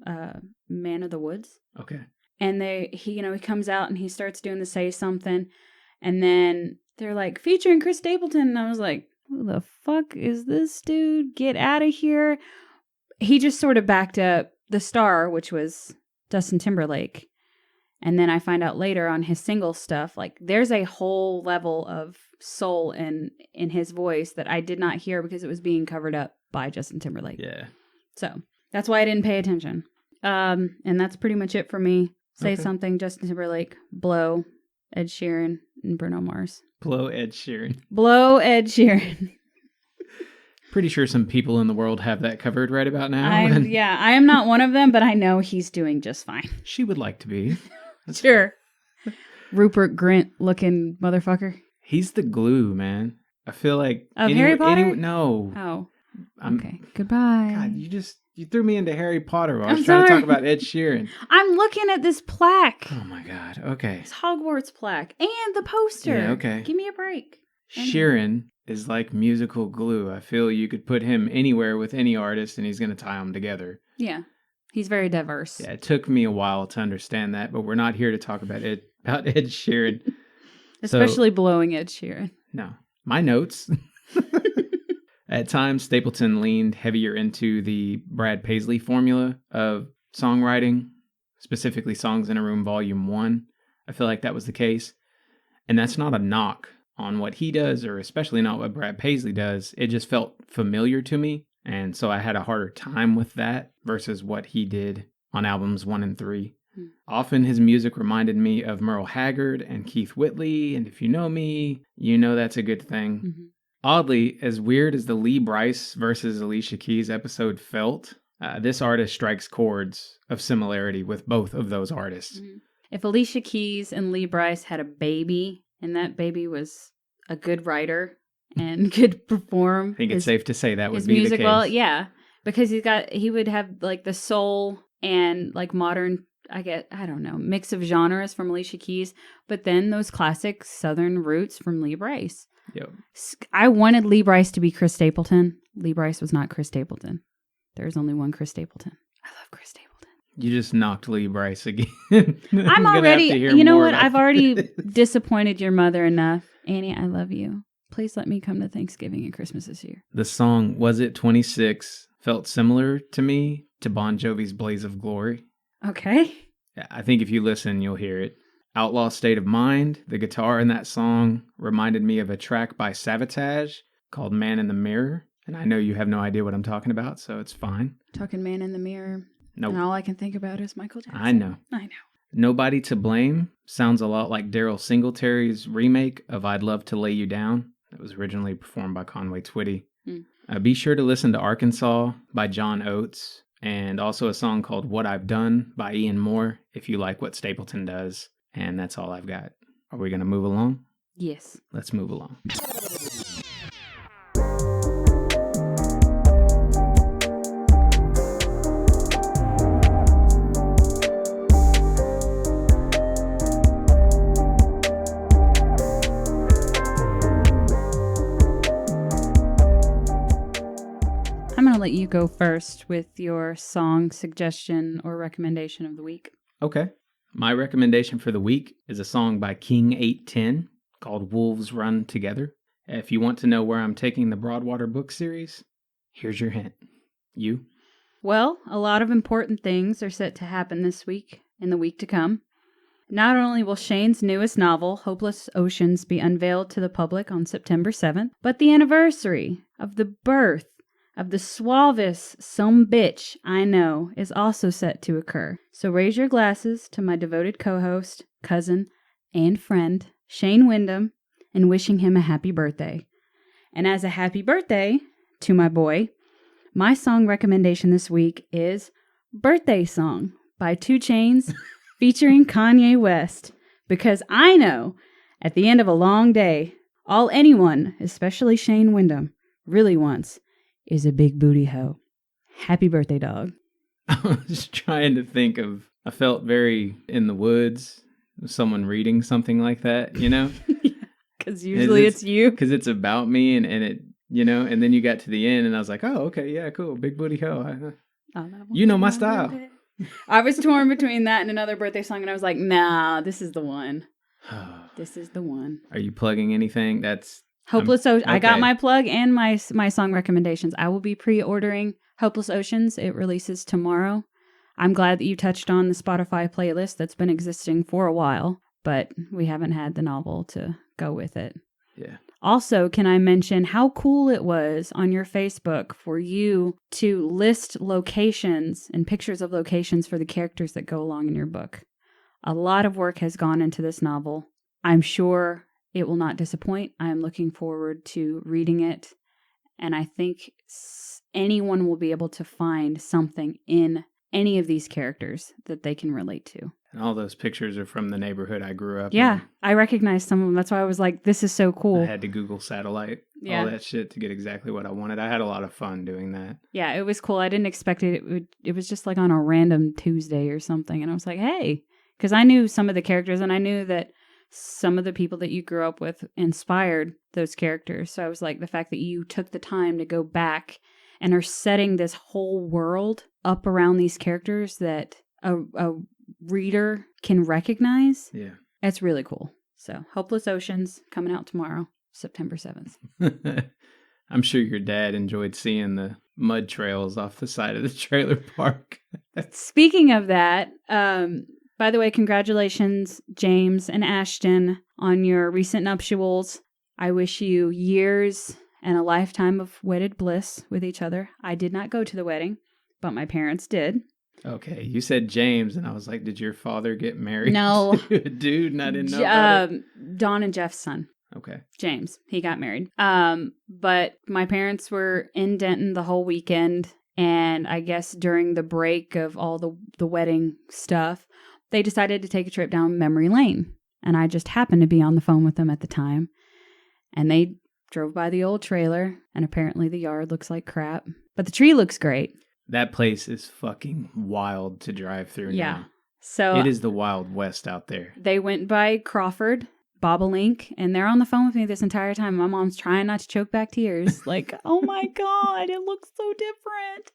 Man of the Woods. Okay. And he comes out and he starts doing the Say Something, and then they're like featuring Chris Stapleton, and I was like, who the fuck is this dude? Get out of here. He just sort of backed up the star, which was Justin Timberlake. And then I find out later on his single stuff, like there's a whole level of soul in his voice that I did not hear because it was being covered up by Justin Timberlake. Yeah. So that's why I didn't pay attention. And that's pretty much it for me. Say Something, Justin Timberlake, Blow, Ed Sheeran, and Bruno Mars. Blow Ed Sheeran. Blow Ed Sheeran. Pretty sure some people in the world have that covered right about now. I am not one of them, but I know he's doing just fine. She would like to be. Sure. Rupert Grint looking motherfucker. He's the glue, man. I feel like Harry Potter? No. Oh. Okay. Goodbye. God, you threw me into Harry Potter while I was trying to talk about Ed Sheeran. I'm looking at this plaque. Oh my God. Okay. It's Hogwarts plaque and the poster. Yeah, okay. Give me a break. Sheeran is like musical glue. I feel you could put him anywhere with any artist and he's going to tie them together. Yeah. He's very diverse. Yeah, it took me a while to understand that, but we're not here to talk about Ed Sheeran. Especially blowing Ed Sheeran. No. My notes. At times, Stapleton leaned heavier into the Brad Paisley formula of songwriting, specifically Songs in a Room Volume 1. I feel like that was the case. And that's not a knock on what he does, or especially not what Brad Paisley does. It just felt familiar to me. And so I had a harder time with that versus what he did on albums 1 and 3. Often his music reminded me of Merle Haggard and Keith Whitley. And if you know me, you know that's a good thing. Mm-hmm. Oddly, as weird as the Lee Brice versus Alicia Keys episode felt, this artist strikes chords of similarity with both of those artists. Mm-hmm. If Alicia Keys and Lee Brice had a baby, and that baby was a good writer and could perform, I think it's safe to say that would be music the case. Well, yeah, because he would have like the soul and like modern, I don't know, mix of genres from Alicia Keys, but then those classic Southern roots from Lee Brice. Yep. I wanted Lee Brice to be Chris Stapleton. Lee Brice was not Chris Stapleton. There's only one Chris Stapleton. I love Chris Stapleton. You just knocked Lee Brice again. I'm already, you know what? I've already disappointed your mother enough. Annie, I love you. Please let me come to Thanksgiving and Christmas this year. The song, Was It 26, felt similar to me to Bon Jovi's Blaze of Glory. Okay. Yeah, I think if you listen, you'll hear it. Outlaw State of Mind, the guitar in that song reminded me of a track by Savatage called Man in the Mirror. And I know you have no idea what I'm talking about, so it's fine. Talking Man in the Mirror. Nope. And all I can think about is Michael Jackson. I know. Nobody to Blame sounds a lot like Daryl Singletary's remake of I'd Love to Lay You Down. That was originally performed by Conway Twitty. Be sure to listen to Arkansas by John Oates, and also a song called What I've Done by Ian Moore if you like what Stapleton does. And that's all I've got. Are we going to move along? Yes. Let's move along. I'm going to let you go first with your song suggestion or recommendation of the week. Okay. My recommendation for the week is a song by King 810 called Wolves Run Together. If you want to know where I'm taking the Broadwater book series, here's your hint. You? Well, a lot of important things are set to happen this week and the week to come. Not only will Shane's newest novel, Hopeless Oceans, be unveiled to the public on September 7th, but the anniversary of the birth of the suavest sumbitch I know is also set to occur. So raise your glasses to my devoted co-host, cousin, and friend, Shane Wyndham, and wishing him a happy birthday. And as a happy birthday to my boy, my song recommendation this week is Birthday Song by 2 Chainz featuring Kanye West. Because I know at the end of a long day, all anyone, especially Shane Wyndham, really wants is a big booty hoe. Happy birthday, dog. I was trying to think of, I felt very in the woods, someone reading something like that, you know? Because usually it's you. Because it's about me and it, you know, and then you got to the end and I was like, oh, okay, yeah, cool, big booty hoe. You know my style. Birthday. I was torn between that and another birthday song and I was like, nah, this is the one. This is the one. Are you plugging anything? That's Hopeless Oceans. Okay. I got my plug and my song recommendations. I will be pre-ordering Hopeless Oceans. It releases tomorrow. I'm glad that you touched on the Spotify playlist that's been existing for a while, but we haven't had the novel to go with it. Yeah. Also, can I mention how cool it was on your Facebook for you to list locations and pictures of locations for the characters that go along in your book? A lot of work has gone into this novel. I'm sure it will not disappoint. I'm looking forward to reading it. And I think anyone will be able to find something in any of these characters that they can relate to. And all those pictures are from the neighborhood I grew up in. Yeah, I recognize some of them. That's why I was like, this is so cool. I had to Google satellite, all that shit to get exactly what I wanted. I had a lot of fun doing that. Yeah, it was cool. I didn't expect it. It was just like on a random Tuesday or something. And I was like, hey, because I knew some of the characters and I knew that some of the people that you grew up with inspired those characters. So I was like, the fact that you took the time to go back and are setting this whole world up around these characters that a reader can recognize. Yeah. It's really cool. So Hopeless Oceans coming out tomorrow, September 7th. I'm sure your dad enjoyed seeing the mud trails off the side of the trailer park. Speaking of that, by the way, congratulations, James and Ashton, on your recent nuptials. I wish you years and a lifetime of wedded bliss with each other. I did not go to the wedding, but my parents did. Okay, you said James, and I was like, did your father get married No. to a dude and I didn't know about it? Don and Jeff's son. Okay. James. He got married. But my parents were in Denton the whole weekend, and I guess during the break of all the wedding stuff, they decided to take a trip down memory lane. And I just happened to be on the phone with them at the time. And they drove by the old trailer, and apparently the yard looks like crap. But the tree looks great. That place is fucking wild to drive through Yeah. now. So It is the Wild West out there. they went by Crawford, Bobolink, and they're on the phone with me this entire time. My mom's trying not to choke back tears. Like, oh my God, it looks so different.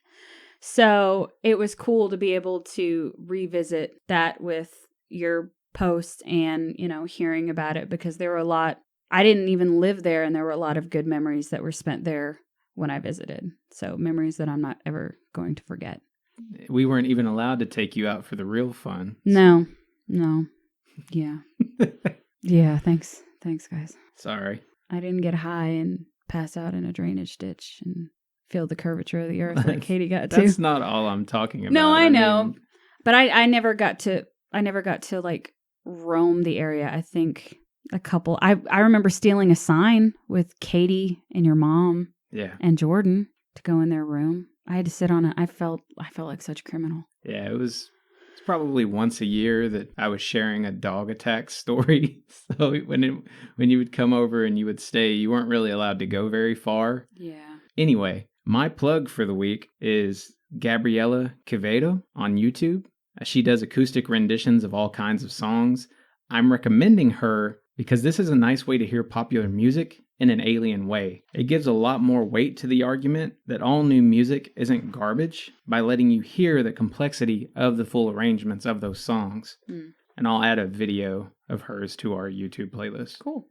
So it was cool to be able to revisit that with your posts and, hearing about it, because there were a lot. I didn't even live there, and there were a lot of good memories that were spent there when I visited. So memories that I'm not ever going to forget. We weren't even allowed to take you out for the real fun. No. Yeah. Yeah, thanks. Thanks, guys. Sorry. I didn't get high and pass out in a drainage ditch and feel the curvature of the earth like Katie got to. That's not all I'm talking about. No, I know. But I never got to like roam the area. I think a couple. I remember stealing a sign with Katie and your mom and Jordan to go in their room. I had to sit on it. I felt like such a criminal. Yeah, it's probably once a year that I was sharing a dog attack story. So when you would come over and you would stay, you weren't really allowed to go very far. Yeah. Anyway, my plug for the week is Gabriela Quevedo on YouTube. She does acoustic renditions of all kinds of songs. I'm recommending her because this is a nice way to hear popular music in an alien way. It gives a lot more weight to the argument that all new music isn't garbage by letting you hear the complexity of the full arrangements of those songs. And I'll add a video of hers to our YouTube playlist. Cool.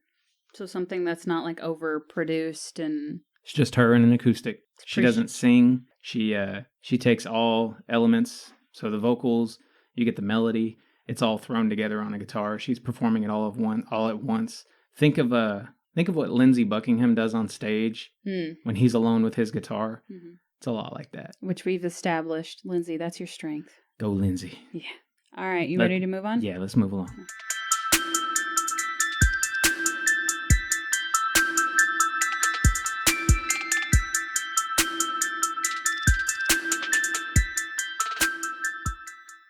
So something that's not like overproduced and... It's just her and an acoustic. She doesn't sing. She takes all elements. So the vocals, you get the melody. It's all thrown together on a guitar. She's performing it all at once. Think of what Lindsey Buckingham does on stage when he's alone with his guitar. Mm-hmm. It's a lot like that. Which we've established. Lindsey, that's your strength. Go, Lindsey. Yeah. All right. You ready to move on? Yeah, let's move along.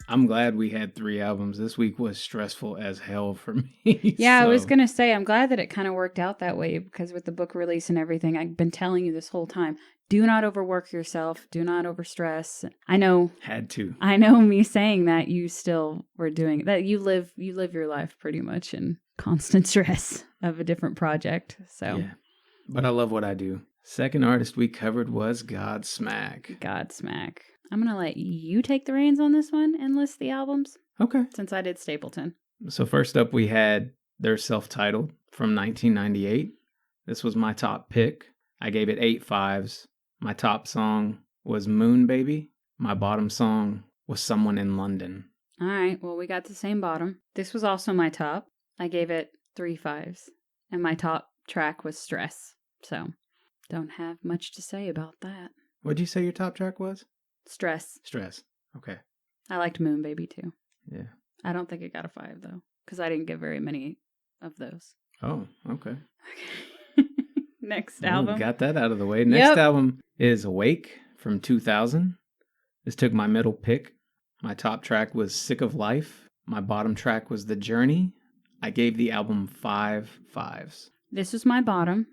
I'm glad we had 3 albums. This week was stressful as hell for me. Yeah, I was going to say, I'm glad that it kind of worked out that way, because with the book release and everything, I've been telling you this whole time, do not overwork yourself. Do not overstress. I know. Had to. I know me saying that, you still were doing that. You live your life pretty much in constant stress of a different project. So. Yeah, but I love what I do. Second artist we covered was Godsmack. Godsmack. I'm going to let you take the reins on this one and list the albums. Okay. Since I did Stapleton. So first up, we had their self-titled from 1998. This was my top pick. I gave it 8 5s. My top song was Moon Baby. My bottom song was Someone in London. All right. Well, we got the same bottom. This was also my top. I gave it 3 5s. And my top track was Stress. So, don't have much to say about that. What'd you say your top track was? Stress. Okay. I liked Moon Baby too. Yeah. I don't think it got a 5 though, because I didn't get very many of those. Oh, okay. Next album. Got that out of the way. Next album is Awake from 2000. This took my middle pick. My top track was Sick of Life. My bottom track was The Journey. I gave the album 5 5s. This was my bottom.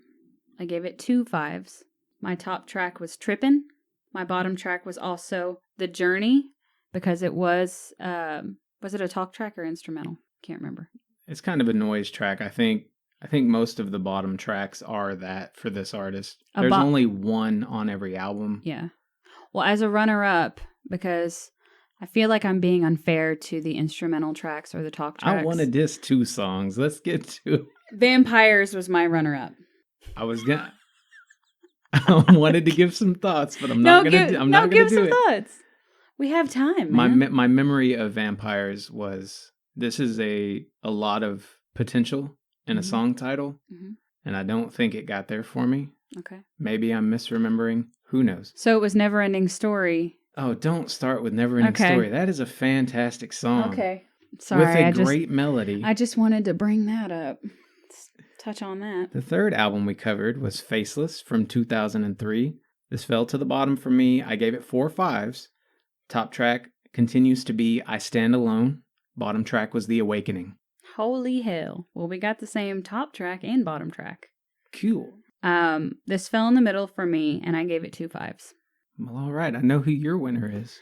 I gave it 2 5s. My top track was Trippin'. My bottom track was also The Journey, because it was it a talk track or instrumental? Can't remember. It's kind of a noise track. I think most of the bottom tracks are that for this artist. There's only one on every album. Yeah. Well, as a runner-up, because I feel like I'm being unfair to the instrumental tracks or the talk tracks. I want to diss 2 songs. Let's get to it. Vampires was my runner-up. I wanted to give some thoughts, but I'm not going to do it. Give some thoughts. We have time, man. My memory of Vampires was, this is a lot of potential in a song title, and I don't think it got there for me. Okay. Maybe I'm misremembering. Who knows? So it was Never Ending Story. Oh, don't start with Never Ending Story. That is a fantastic song. Okay. Sorry. With a great melody. I just wanted to bring that up. Let's touch on that. The third album we covered was Faceless from 2003. This fell to the bottom for me. I gave it 4 5s. Top track continues to be I Stand Alone. Bottom track was The Awakening. Holy hell. Well, we got the same top track and bottom track. Cool. This fell in the middle for me, and I gave it 2 5s. Well, all right. I know who your winner is.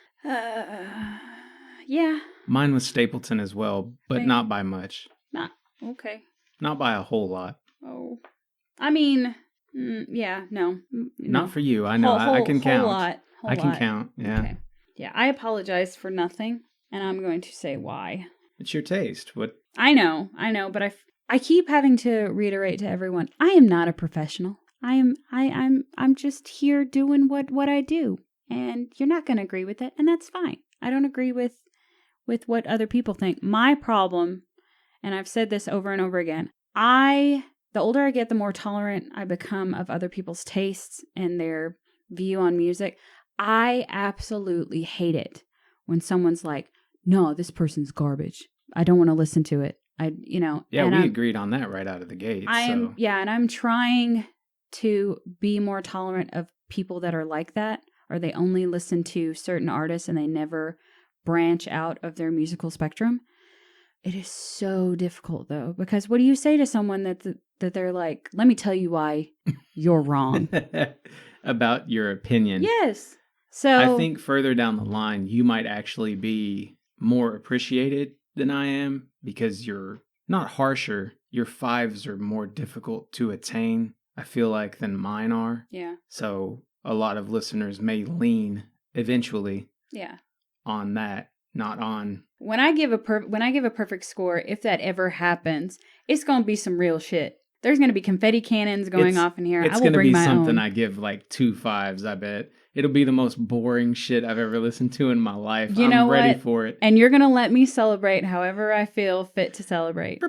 Yeah. Mine was Stapleton as well, but not by much. Okay. Not by a whole lot. Oh. I mean, yeah, no. Not for you. I know. I can count. I can count. Yeah. Okay. Yeah, I apologize for nothing, and I'm going to say why. It's your taste. What? I know, but I keep having to reiterate to everyone, I am not a professional. I'm just here doing what I do, and you're not going to agree with it, and that's fine. I don't agree with what other people think. My problem, and I've said this over and over again, the older I get, the more tolerant I become of other people's tastes and their view on music. I absolutely hate it when someone's like, no, this person's garbage. I don't want to listen to it. Yeah, we agreed on that right out of the gate. And I'm trying to be more tolerant of people that are like that, or they only listen to certain artists and they never branch out of their musical spectrum. It is so difficult, though, because what do you say to someone that they're like, let me tell you why you're wrong? About your opinion. Yes. So I think further down the line, you might actually be more appreciated than I am because you're not harsher. Your 5s are more difficult to attain, I feel like, than mine are. Yeah. So a lot of listeners may lean eventually on that, not on... When I give a perfect score, if that ever happens, it's going to be some real shit. There's going to be confetti cannons going off in here. It's going to be something I give like 2 5s, I bet. It'll be the most boring shit I've ever listened to in my life. I'm ready for it. And you're going to let me celebrate however I feel fit to celebrate.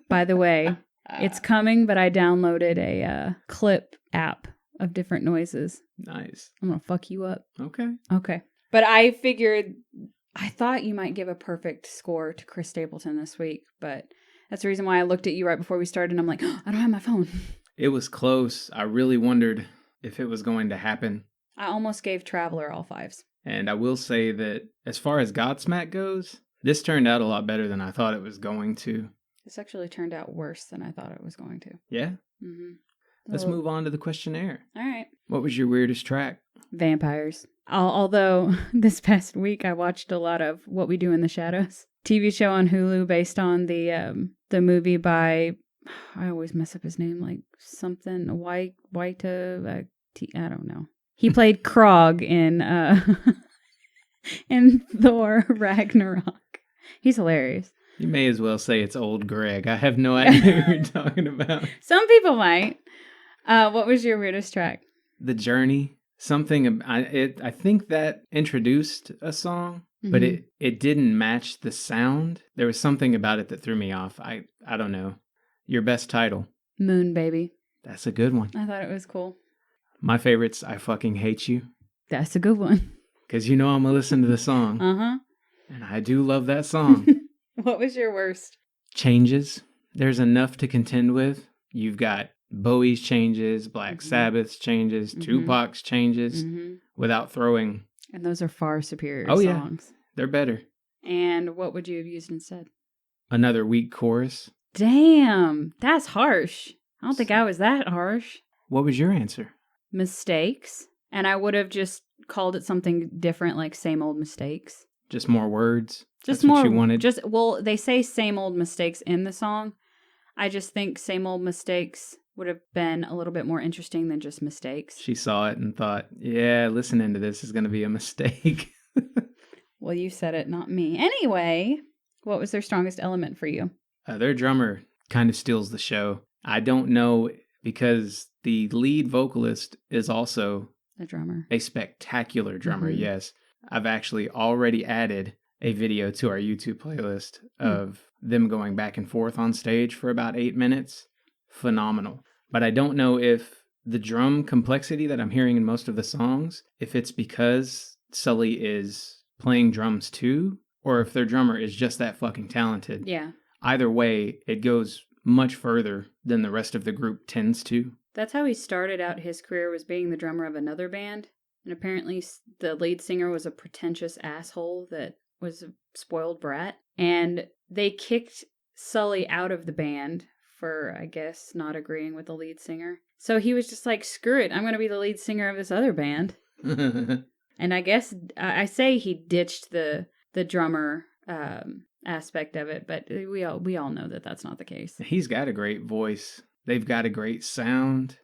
By the way, it's coming, but I downloaded a clip app of different noises. Nice. I'm going to fuck you up. Okay. But I thought you might give a perfect score to Chris Stapleton this week, but that's the reason why I looked at you right before we started, and I'm like, oh, I don't have my phone. It was close. I really wondered if it was going to happen. I almost gave Traveler all 5s. And I will say that as far as Godsmack goes, this turned out a lot better than I thought it was going to. This actually turned out worse than I thought it was going to. Yeah? Mm-hmm. Let's move on to the questionnaire. All right. What was your weirdest track? Vampires. Although this past week I watched a lot of What We Do in the Shadows, TV show on Hulu based on the movie by, I always mess up his name, like something White I don't know. He played Krog in in Thor Ragnarok. He's hilarious. You may as well say it's old Greg. I have no idea what you're talking about. Some people might. What was your weirdest track? The Journey. Something, I think that introduced a song, but it didn't match the sound. There was something about it that threw me off. I don't know. Your best title? Moon Baby. That's a good one. I thought it was cool. My favorite's I Fucking Hate You. That's a good one. Because you know I'm going to listen to the song. Uh-huh. And I do love that song. What was your worst? Changes. There's enough to contend with. You've got Bowie's Changes, Black Sabbath's Changes, Tupac's Changes, without throwing... And those are far superior songs. Yeah. They're better. And what would you have used instead? Another weak chorus. Damn, that's harsh. I don't think I was that harsh. What was your answer? Mistakes. And I would have just called it something different, like Same Old Mistakes. Just more words? Just That's more. what you wanted? Well, they say same old mistakes in the song. I just think same old mistakes would have been a little bit more interesting than just mistakes. She saw it and thought, yeah, listening to this is going to be a mistake. Well, you said it, not me. Anyway, what was their strongest element for you? Their drummer kind of steals the show. I don't know, because the lead vocalist is also The drummer. a spectacular drummer, yes. I've actually already added a video to our YouTube playlist of them going back and forth on stage for about 8 minutes. Phenomenal. But I don't know if the drum complexity that I'm hearing in most of the songs, if it's because Sully is playing drums too, or if their drummer is just that fucking talented. Yeah. Either way, it goes much further than the rest of the group tends to. That's how he started out his career, was being the drummer of another band. And apparently the lead singer was a pretentious asshole that was a spoiled brat. And they kicked Sully out of the band for, I guess, not agreeing with the lead singer. So he was just like, screw it, I'm going to be the lead singer of this other band. And I guess, I say he ditched the drummer aspect of it, but we all know that that's not the case. He's got a great voice. They've got a great sound.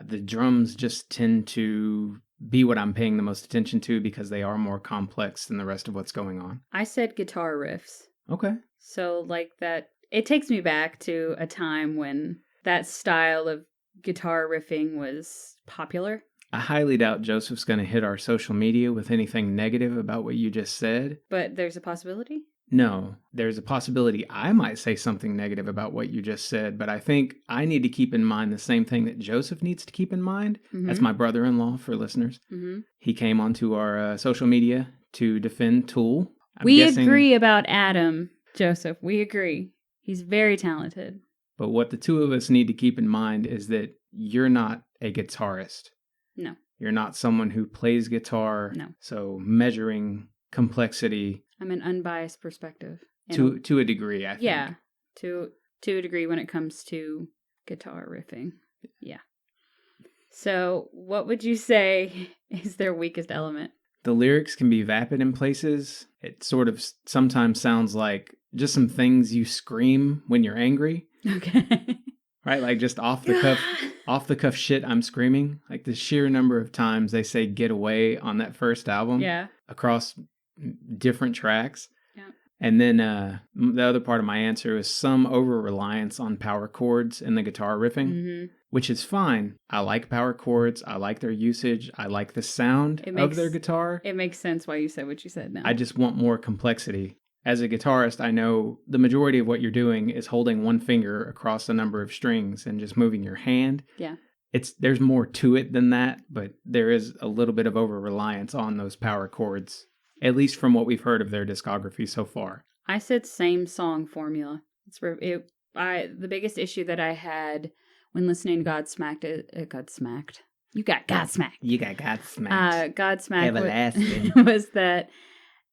The drums just tend to be what I'm paying the most attention to because they are more complex than the rest of what's going on. I said guitar riffs. Okay. So like that, it takes me back to a time when that style of guitar riffing was popular. I highly doubt Joseph's going to hit our social media with anything negative about what you just said. But there's a possibility? No, there's a possibility I might say something negative about what you just said, but I think I need to keep in mind the same thing that Joseph needs to keep in mind. That's my brother-in-law, for listeners. He came onto our social media to defend Tool. We agree about Adam, Joseph. We agree. He's very talented. But what the two of us need to keep in mind is that you're not a guitarist. No. You're not someone who plays guitar. No. So measuring complexity... I'm an unbiased perspective. To a degree, I think. Yeah, to a degree when it comes to guitar riffing. Yeah. So what would you say is their weakest element? The lyrics can be vapid in places. It sort of sometimes sounds like just some things you scream when you're angry. Okay. Right? Like just off the cuff shit I'm screaming. Like the sheer number of times they say "get away" on that first album. Yeah. Across different tracks. Yeah. And then the other part of my answer is some over-reliance on power chords in the guitar riffing, which is fine. I like power chords. I like their usage. I like the sound of their guitar. It makes sense why you said what you said now. I just want more complexity. As a guitarist, I know the majority of what you're doing is holding one finger across a number of strings and just moving your hand. Yeah. There's more to it than that, but there is a little bit of over-reliance on those power chords. At least from what we've heard of their discography so far. I said same song formula. The biggest issue that I had when listening to Godsmack. You got Godsmacked. You got Godsmacked. Godsmack Everlasting. was that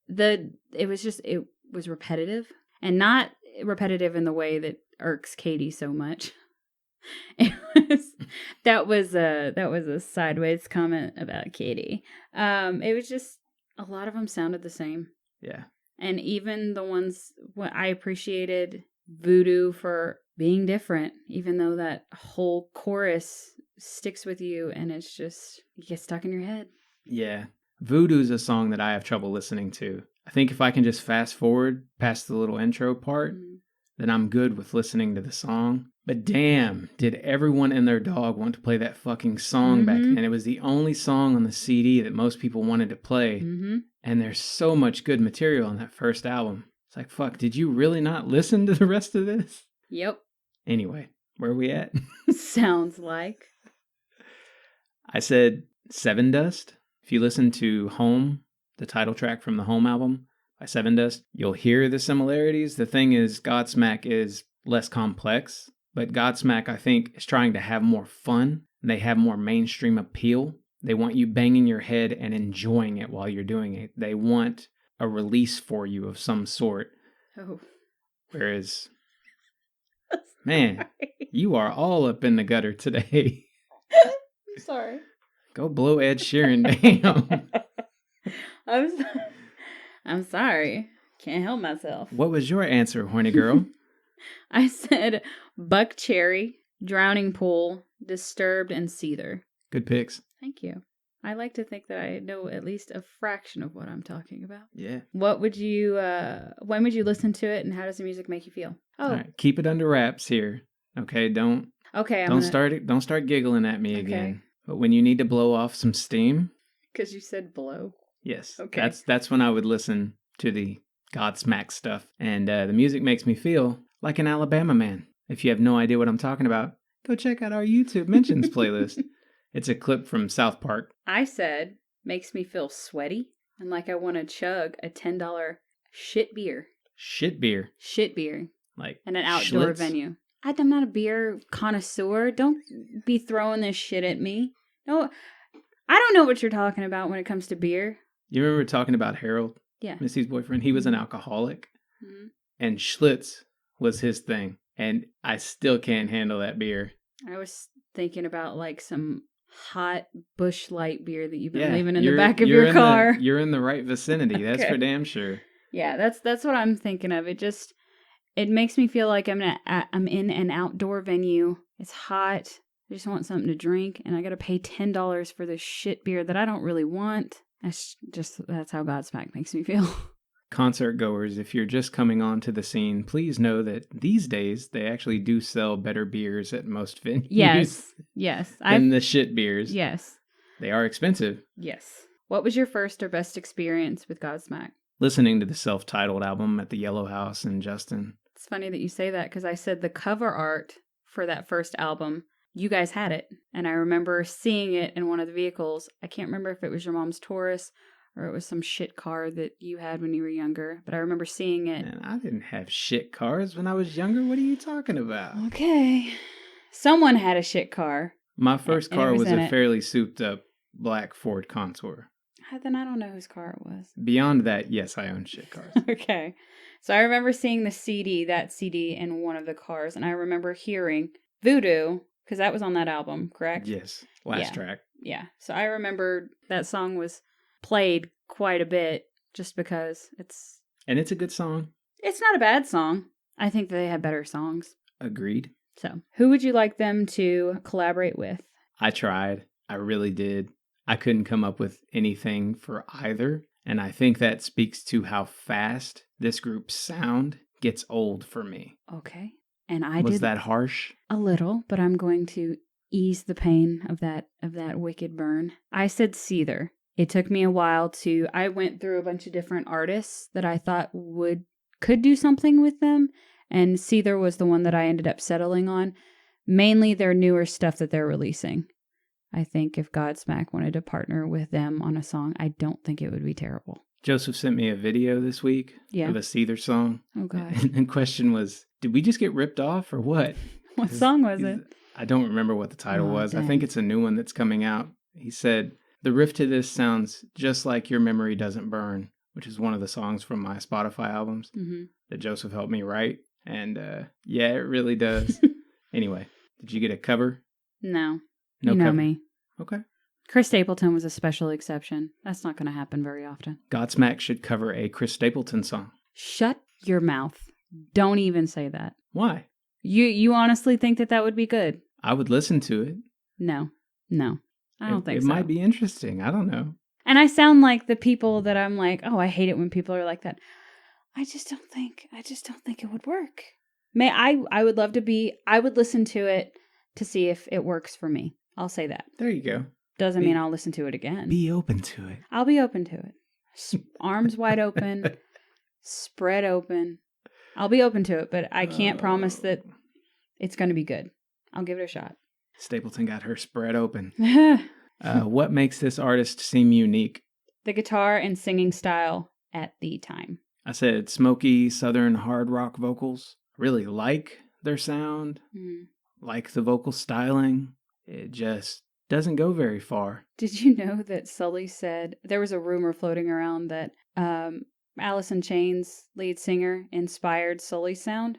it was repetitive, and not repetitive in the way that irks Katie so much. That was a sideways comment about Katie. It was just. A lot of them sounded the same. Yeah. And even the ones, I appreciated Voodoo for being different, even though that whole chorus sticks with you and it's just, you get stuck in your head. Yeah. Voodoo's a song that I have trouble listening to. I think if I can just fast forward past the little intro part, then I'm good with listening to the song. But damn, did everyone and their dog want to play that fucking song back then. It was the only song on the CD that most people wanted to play. And there's so much good material on that first album. It's like, fuck, did you really not listen to the rest of this? Yep. Anyway, where are we at? Sounds like. I said Seven Dust. If you listen to Home, the title track from the Home album by Seven Dust, you'll hear the similarities. The thing is, Godsmack is less complex. But Godsmack, I think, is trying to have more fun. They have more mainstream appeal. They want you banging your head and enjoying it while you're doing it. They want a release for you of some sort. Oh. Whereas, man, you are all up in the gutter today. I'm sorry. Go blow Ed Sheeran down. I'm sorry. Can't help myself. What was your answer, horny girl? I said Buck Cherry, Drowning Pool, Disturbed, and Seether. Good picks. Thank you. I like to think that I know at least a fraction of what I'm talking about. Yeah. What would you, when would you listen to it, and how does the music make you feel? Oh. All right, keep it under wraps here. Okay, don't start giggling at me again. But when you need to blow off some steam. Because you said blow. Yes. Okay. That's when I would listen to the Godsmack stuff. And the music makes me feel like an Alabama man. If you have no idea what I'm talking about, go check out our YouTube mentions playlist. It's a clip from South Park. I said, makes me feel sweaty and like I want to chug a $10 shit beer. Shit beer. Shit beer. Like in an outdoor venue. I'm not a beer connoisseur. Don't be throwing this shit at me. No, I don't know what you're talking about when it comes to beer. You remember talking about Harold? Yeah. Missy's boyfriend. He was an alcoholic. Mm-hmm. And Schlitz was his thing. And I still can't handle that beer. I was thinking about like some hot Busch Light beer that you've been leaving in the back of your car. You're in the right vicinity. Okay. That's for damn sure. Yeah, that's what I'm thinking of. It makes me feel like I'm in an outdoor venue. It's hot. I just want something to drink, and I got to pay $10 for this shit beer that I don't really want. That's how Godsmack makes me feel. Concert goers, if you're just coming onto the scene, please know that these days they actually do sell better beers at most venues. Yes. Than the shit beers. Yes. They are expensive. Yes. What was your first or best experience with Godsmack? Listening to the self-titled album at the Yellow House in Justin. It's funny that you say that because I said the cover art for that first album, you guys had it. And I remember seeing it in one of the vehicles. I can't remember if it was your mom's Taurus or it was some shit car that you had when you were younger. But I remember seeing it. Man, I didn't have shit cars when I was younger. What are you talking about? Okay. Someone had a shit car. My first car was a fairly souped up black Ford Contour. Then I don't know whose car it was. Beyond that, yes, I own shit cars. Okay. So I remember seeing that CD in one of the cars. And I remember hearing Voodoo, because that was on that album, correct? Yes. Last track. Yeah. So I remember that song was played quite a bit just because it's... And it's a good song. It's not a bad song. I think they have better songs. Agreed. So, who would you like them to collaborate with? I tried. I really did. I couldn't come up with anything for either. And I think that speaks to how fast this group's sound gets old for me. Okay. And Was that harsh? A little, but I'm going to ease the pain of that wicked burn. I said Seether. It took me a while I went through a bunch of different artists that I thought could do something with them, and Seether was the one that I ended up settling on. Mainly their newer stuff that they're releasing. I think if Godsmack wanted to partner with them on a song, I don't think it would be terrible. Joseph sent me a video this week of a Seether song. Oh, God. And the question was, did we just get ripped off or what? What song was it? I don't remember what the title was. Dang. I think it's a new one that's coming out. He said, the riff to this sounds just like Your Memory Doesn't Burn, which is one of the songs from my Spotify albums that Joseph helped me write. And yeah, it really does. Anyway, did you get a cover? No. No you know cover. Me. Okay. Chris Stapleton was a special exception. That's not going to happen very often. Godsmack should cover a Chris Stapleton song. Shut your mouth. Don't even say that. Why? You honestly think that would be good? I would listen to it. No. I don't think so. It might be interesting. I don't know. And I sound like the people that I'm like, oh, I hate it when people are like that. I just don't think it would work. I would love to I would listen to it to see if it works for me. I'll say that. There you go. Doesn't mean I'll listen to it again. Be open to it. I'll be open to it. Arms wide open, spread open. I'll be open to it, but I can't promise that it's going to be good. I'll give it a shot. Stapleton got her spread open. What makes this artist seem unique? The guitar and singing style at the time. I said smoky southern hard rock vocals. Really like their sound. Like the vocal styling. It just doesn't go very far. Did you know that Sully said, there was a rumor floating around that Alice in Chains lead singer inspired Sully's sound?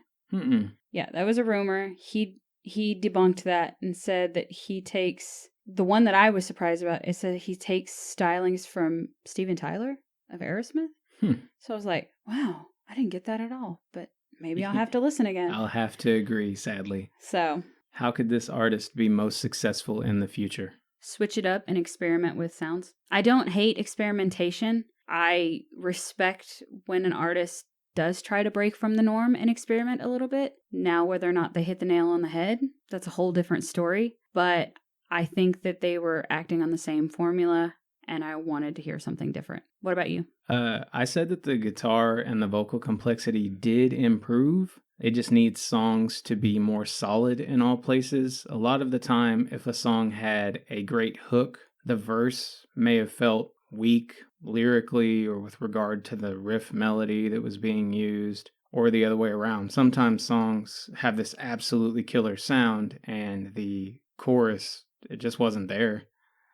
Yeah, that was a rumor. He debunked that and said that he takes, the one that I was surprised about, it said he takes stylings from Steven Tyler of Aerosmith. So I was like, wow, I didn't get that at all. But maybe I'll have to listen again. I'll have to agree, sadly. So, how could this artist be most successful in the future? Switch it up and experiment with sounds. I don't hate experimentation. I respect when an artist does try to break from the norm and experiment a little bit. Now, whether or not they hit the nail on the head, that's a whole different story. But I think that they were acting on the same formula, and I wanted to hear something different. What about you? I said that the guitar and the vocal complexity did improve. It just needs songs to be more solid in all places. A lot of the time, if a song had a great hook, the verse may have felt weak lyrically or with regard to the riff melody that was being used, or the other way around. Sometimes songs have this absolutely killer sound and the chorus, it just wasn't there.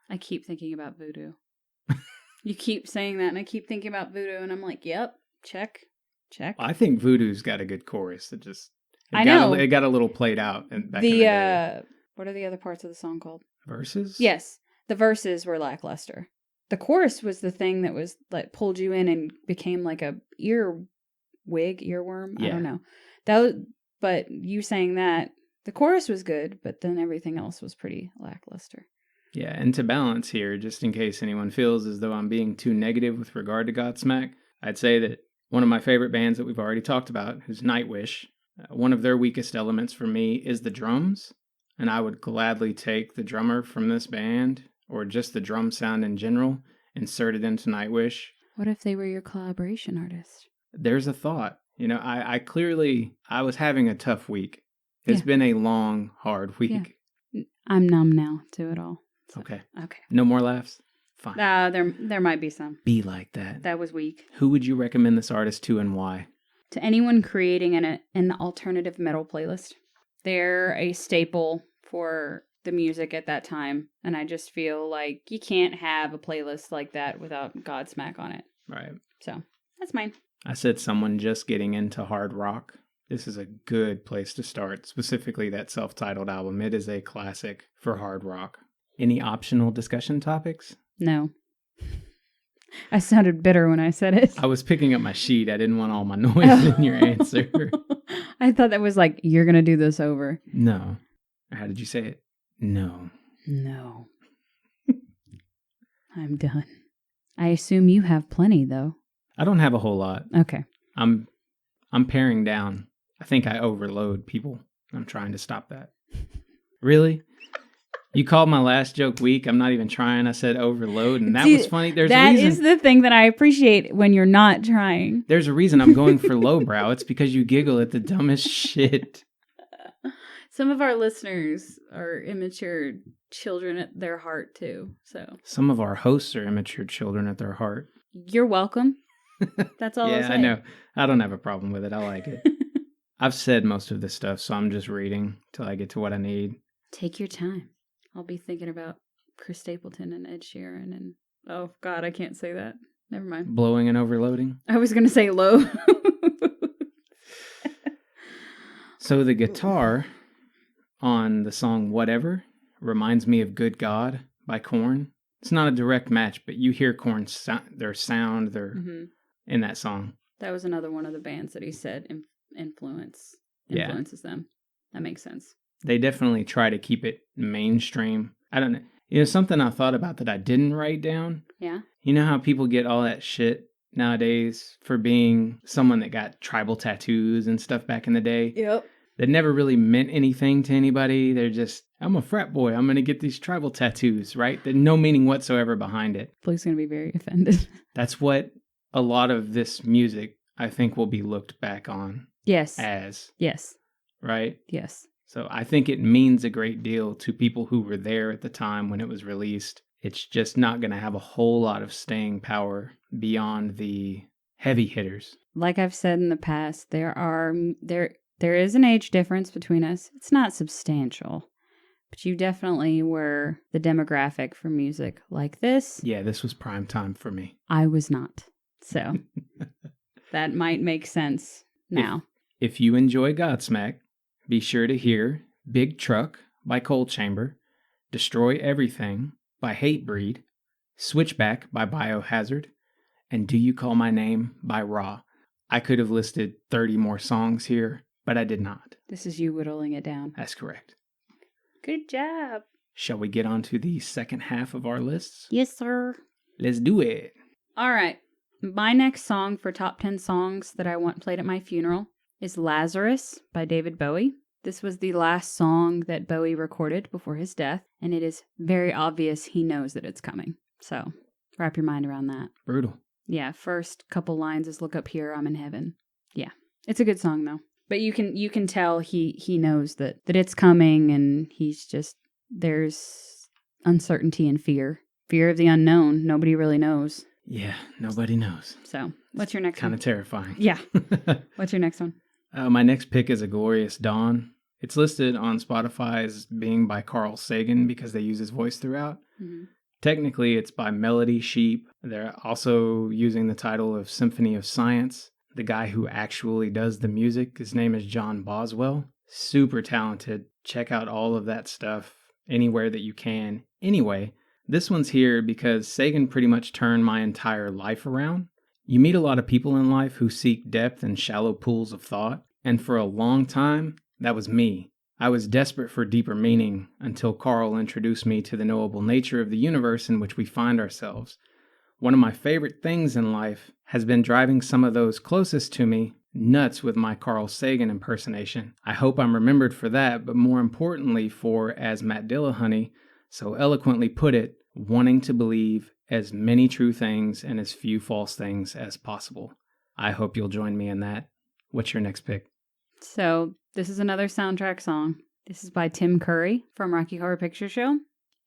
I keep thinking about Voodoo. You keep saying that, and I keep thinking about Voodoo, and I'm like, yep, check. I think Voodoo's got a good chorus. It got a little played out back in the day. What are the other parts of the song called? Verses? Yes, the verses were lackluster. The chorus was the thing that was like pulled you in and became like a earworm. Yeah. I don't know. But you saying that the chorus was good, but then everything else was pretty lackluster. Yeah, and to balance here, just in case anyone feels as though I'm being too negative with regard to Godsmack, I'd say that one of my favorite bands that we've already talked about, who's Nightwish, one of their weakest elements for me is the drums, and I would gladly take the drummer from this band, or just the drum sound in general, insert it into Nightwish. What if they were your collaboration artist? There's a thought. I was having a tough week. It's been a long, hard week. Yeah. I'm numb now to it all. So. Okay. Okay. No more laughs? Fine. There might be some. Be like that. That was weak. Who would you recommend this artist to and why? To anyone creating an alternative metal playlist. They're a staple for the music at that time. And I just feel like you can't have a playlist like that without Godsmack on it. Right. So, that's mine. I said someone just getting into hard rock. This is a good place to start, specifically that self-titled album. It is a classic for hard rock. Any optional discussion topics? No. I sounded bitter when I said it. I was picking up my sheet. I didn't want all my noise in your answer. I thought that was like, you're going to do this over. No. How did you say it? No. No. I'm done. I assume you have plenty, though. I don't have a whole lot. Okay. I'm paring down. I think I overload people. I'm trying to stop that. Really? You called my last joke weak. I'm not even trying. I said overload, and that was funny. There's a reason. That is the thing that I appreciate when you're not trying. There's a reason I'm going for lowbrow. It's because you giggle at the dumbest shit. Some of our listeners are immature children at their heart, too. So some of our hosts are immature children at their heart. You're welcome. That's all I'll say. I know. I don't have a problem with it. I like it. I've said most of this stuff, so I'm just reading till I get to what I need. Take your time. I'll be thinking about Chris Stapleton and Ed Sheeran and... Oh, God, I can't say that. Never mind. Blowing and overloading? I was going to say low. So the guitar on the song Whatever reminds me of Good God by Korn. It's not a direct match, but you hear Korn's their sound in that song. That was another one of the bands that he said influences them. That makes sense. They definitely try to keep it mainstream. I don't know. Something I thought about that I didn't write down. Yeah. You know how people get all that shit nowadays for being someone that got tribal tattoos and stuff back in the day? Yep. That never really meant anything to anybody. They're just, I'm a frat boy. I'm going to get these tribal tattoos, right? There's no meaning whatsoever behind it. Blake's going to be very offended. That's what a lot of this music, I think, will be looked back on. Yes. As. Yes. Right? Yes. So I think it means a great deal to people who were there at the time when it was released. It's just not going to have a whole lot of staying power beyond the heavy hitters. Like I've said in the past, there is an age difference between us. It's not substantial, but you definitely were the demographic for music like this. Yeah, this was prime time for me. I was not. So that might make sense now. If you enjoy Godsmack, be sure to hear Big Truck by Cold Chamber, Destroy Everything by Hatebreed, Switchback by Biohazard, and Do You Call My Name by Raw. I could have listed 30 more songs here, but I did not. This is you whittling it down. That's correct. Good job. Shall we get on to the second half of our lists? Yes, sir. Let's do it. All right. My next song for top 10 songs that I want played at my funeral is Lazarus by David Bowie. This was the last song that Bowie recorded before his death, and it is very obvious he knows that it's coming. So wrap your mind around that. Brutal. Yeah, first couple lines is "Look up here, I'm in heaven." Yeah, it's a good song though. But you can tell he knows that it's coming, and he's just, there's uncertainty and fear of the unknown. Nobody really knows. Yeah, nobody knows. So, what's your next Kind one? of terrifying. Yeah. What's your next one? My next pick is A Glorious Dawn. It's listed on Spotify as being by Carl Sagan because they use his voice throughout. Mm-hmm. Technically, it's by Melody Sheep. They're also using the title of Symphony of Science. The guy who actually does the music, his name is John Boswell. Super talented. Check out all of that stuff anywhere that you can. Anyway, this one's here because Sagan pretty much turned my entire life around. You meet a lot of people in life who seek depth in shallow pools of thought, and for a long time, that was me. I was desperate for deeper meaning until Carl introduced me to the knowable nature of the universe in which we find ourselves. One of my favorite things in life has been driving some of those closest to me nuts with my Carl Sagan impersonation. I hope I'm remembered for that, but more importantly for, as Matt Dillahunty so eloquently put it, wanting to believe as many true things and as few false things as possible. I hope you'll join me in that. What's your next pick? So, this is another soundtrack song. This is by Tim Curry from Rocky Horror Picture Show,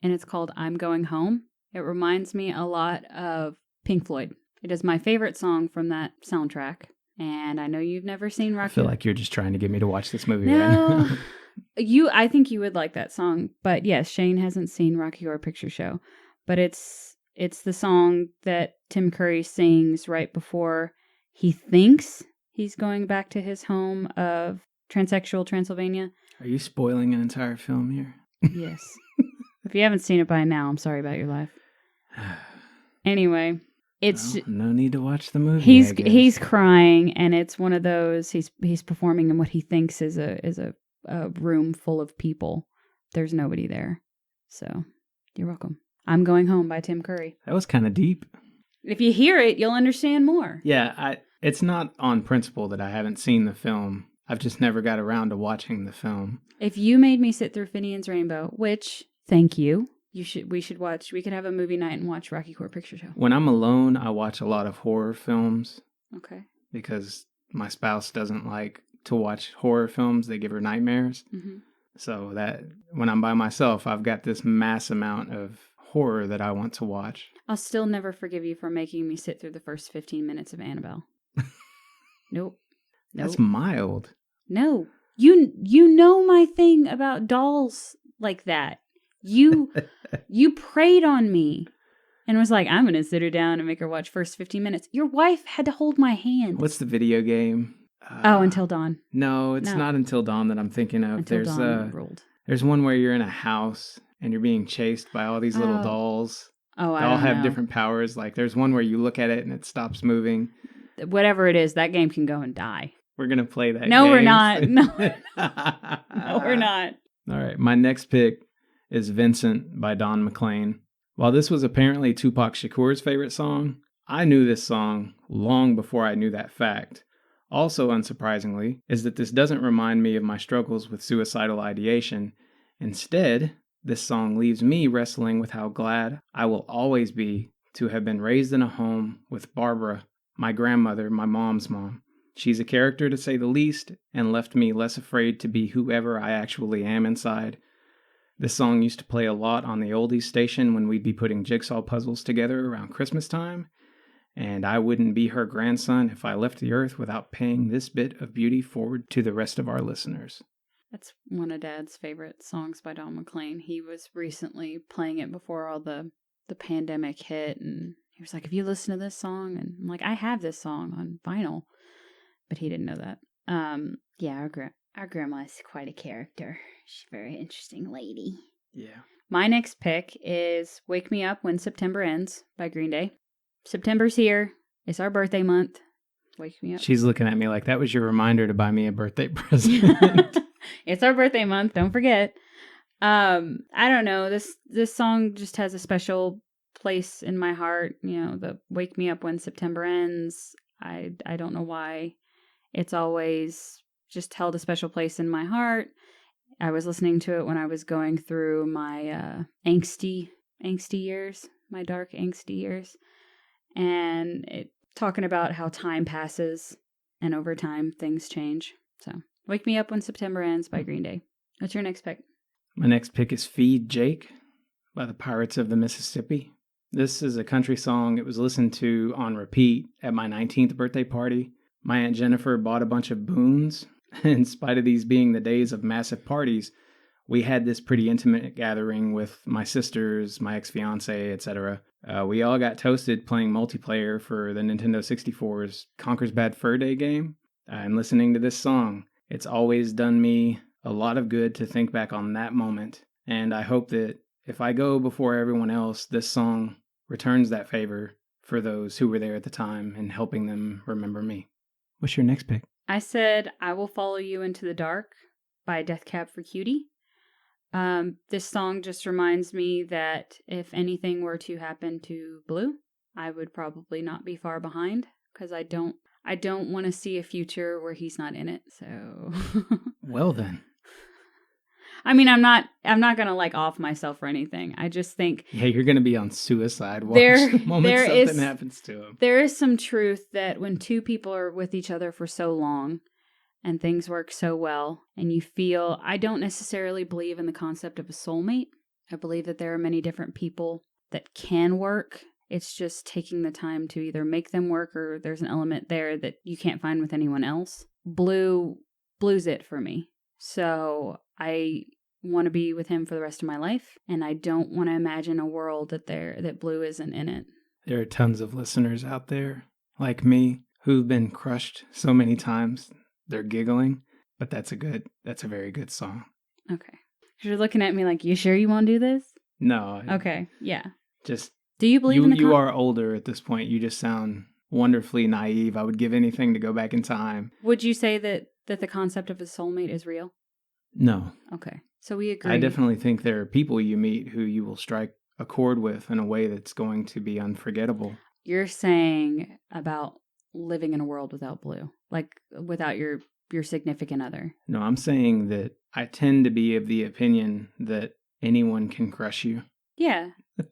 and it's called I'm Going Home. It reminds me a lot of Pink Floyd. It is my favorite song from that soundtrack, and I know you've never seen Rocky. I feel like you're just trying to get me to watch this movie No. right I think you would like that song, but yes, Shane hasn't seen Rocky Horror Picture Show, but it's the song that Tim Curry sings right before he thinks he's going back to his home of transsexual Transylvania. Are you spoiling an entire film here? Yes. If you haven't seen it by now, I'm sorry about your life. Anyway, it's well, no need to watch the movie. he's crying, and it's one of those he's performing in what he thinks is a room full of people. There's nobody there. So, you're welcome. I'm Going Home by Tim Curry. That was kind of deep. If you hear it, you'll understand more. Yeah, it's not on principle that I haven't seen the film. I've just never got around to watching the film. If you made me sit through Finian's Rainbow, which, thank you, we should watch. We could have a movie night and watch Rocky Horror Picture Show. When I'm alone, I watch a lot of horror films. Okay. Because my spouse doesn't like to watch horror films. They give her nightmares. Mm-hmm. So that when I'm by myself, I've got this mass amount of horror that I want to watch. I'll still never forgive you for making me sit through the first 15 minutes of Annabelle. Nope. That's mild. No. You know my thing about dolls like that. You preyed on me and was like, I'm going to sit her down and make her watch first 15 minutes. Your wife had to hold my hand. What's the video game? Until Dawn. No, it's not Until Dawn that I'm thinking of. Until Dawn ruled. There's one where you're in a house and you're being chased by all these little dolls. Oh, They all have different powers. Like there's one where you look at it and it stops moving. Whatever it is, that game can go and die. We're going to play that No, game. we're not. No. No, we're not. All right. My next pick is Vincent by Don Mclean. While this was apparently Tupac Shakur's favorite song, I knew this song long before I knew that fact. Also, unsurprisingly, is that this doesn't remind me of my struggles with suicidal ideation. Instead, this song leaves me wrestling with how glad I will always be to have been raised in a home with Barbara, my grandmother, my mom's mom. She's a character to say the least, and left me less afraid to be whoever I actually am inside. This song used to play a lot on the oldies station when we'd be putting jigsaw puzzles together around Christmas time, and I wouldn't be her grandson if I left the earth without paying this bit of beauty forward to the rest of our listeners. That's one of Dad's favorite songs by Don Mclean. He was recently playing it before all the pandemic hit, and he was like, "If you listen to this song," and I'm like, "I have this song on vinyl," but he didn't know that. Yeah, our grandma is quite a character. She's a very interesting lady. Yeah. My next pick is "Wake Me Up When September Ends" by Green Day. September's here. It's our birthday month. Wake me up. She's looking at me like that was your reminder to buy me a birthday present. It's our birthday month. Don't forget. I don't know. This song just has a special place in my heart. You know, the Wake Me Up When September Ends. I don't know why. It's always just held a special place in my heart. I was listening to it when I was going through my angsty years, my dark angsty years. And it talking about how time passes and over time things change. So, Wake Me Up When September Ends by Green Day. What's your next pick? My next pick is Feed Jake by the Pirates of the Mississippi. This is a country song. It was listened to on repeat at my 19th birthday party. My Aunt Jennifer bought a bunch of boons. In spite of these being the days of massive parties, we had this pretty intimate gathering with my sisters, my ex-fiance, etc. We all got toasted playing multiplayer for the Nintendo 64's Conker's Bad Fur Day game. And listening to this song, it's always done me a lot of good to think back on that moment. And I hope that if I go before everyone else, this song returns that favor for those who were there at the time and helping them remember me. What's your next pick? I said I Will Follow You Into the Dark by Death Cab for Cutie. This song just reminds me that if anything were to happen to Blue, I would probably not be far behind because I don't want to see a future where he's not in it. So Well then. I mean, I'm not gonna like off myself or anything. I just think you're gonna be on suicide watch the moment something happens to him. There is some truth that when two people are with each other for so long and things work so well and you feel, I don't necessarily believe in the concept of a soulmate. I believe that there are many different people that can work. It's just taking the time to either make them work or there's an element there that you can't find with anyone else. Blue's it for me. So I want to be with him for the rest of my life, and I don't want to imagine a world that Blue isn't in it. There are tons of listeners out there, like me, who've been crushed so many times. They're giggling, but that's a very good song. Okay. You're looking at me like, you sure you want to do this? No. Okay, yeah. Just, do you believe in the you are older at this point. You just sound wonderfully naive. I would give anything to go back in time. Would you say that the concept of a soulmate is real? No. Okay. So we agree. I definitely think there are people you meet who you will strike a chord with in a way that's going to be unforgettable. You're saying about living in a world without Blue, like without your significant other. No, I'm saying that I tend to be of the opinion that anyone can crush you. Yeah. Well,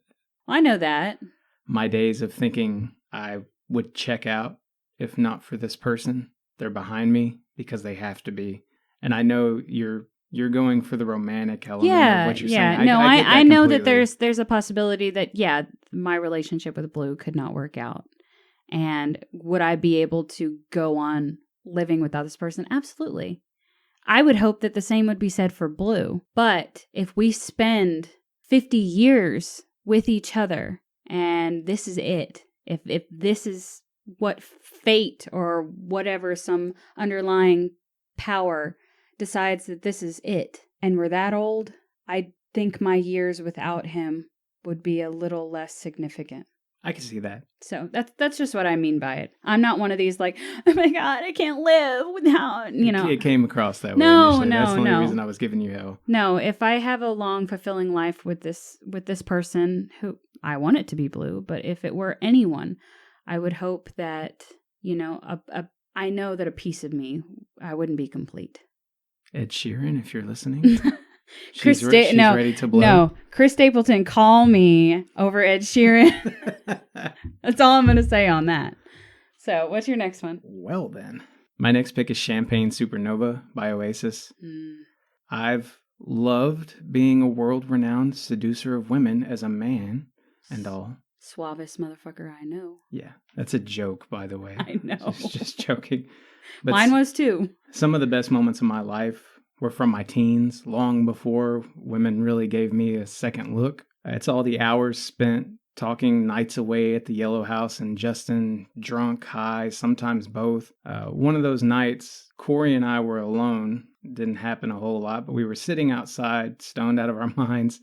I know that. My days of thinking I would check out if not for this person. They're behind me because they have to be. And I know you're going for the romantic element of what you're saying. No, I know that there's a possibility that, my relationship with Blue could not work out. And would I be able to go on living without this person? Absolutely. I would hope that the same would be said for Blue. But if we spend 50 years with each other and this is it, if this is what fate or whatever, some underlying power decides that this is it, and we're that old, I think my years without him would be a little less significant. I can see that. So that's just what I mean by it. I'm not one of these like, oh my God, I can't live without, It came across that way initially. That's the only reason I was giving you hell. No, if I have a long, fulfilling life with this person who I want it to be Blue, but if it were anyone, I would hope that, I know that a piece of me, I wouldn't be complete. Ed Sheeran, if you're listening. She's ready to blow. No, Chris Stapleton, call me over Ed Sheeran. That's all I'm going to say on that. So, what's your next one? Well, then. My next pick is Champagne Supernova by Oasis. I've loved being a world-renowned seducer of women as a man and all. Suavest motherfucker I know. Yeah, that's a joke, by the way. I know. Just joking. But mine was too. Some of the best moments of my life were from my teens, long before women really gave me a second look. It's all the hours spent talking nights away at the Yellow House and Justin, drunk, high, sometimes both. One of those nights, Corey and I were alone. It didn't happen a whole lot, but we were sitting outside, stoned out of our minds,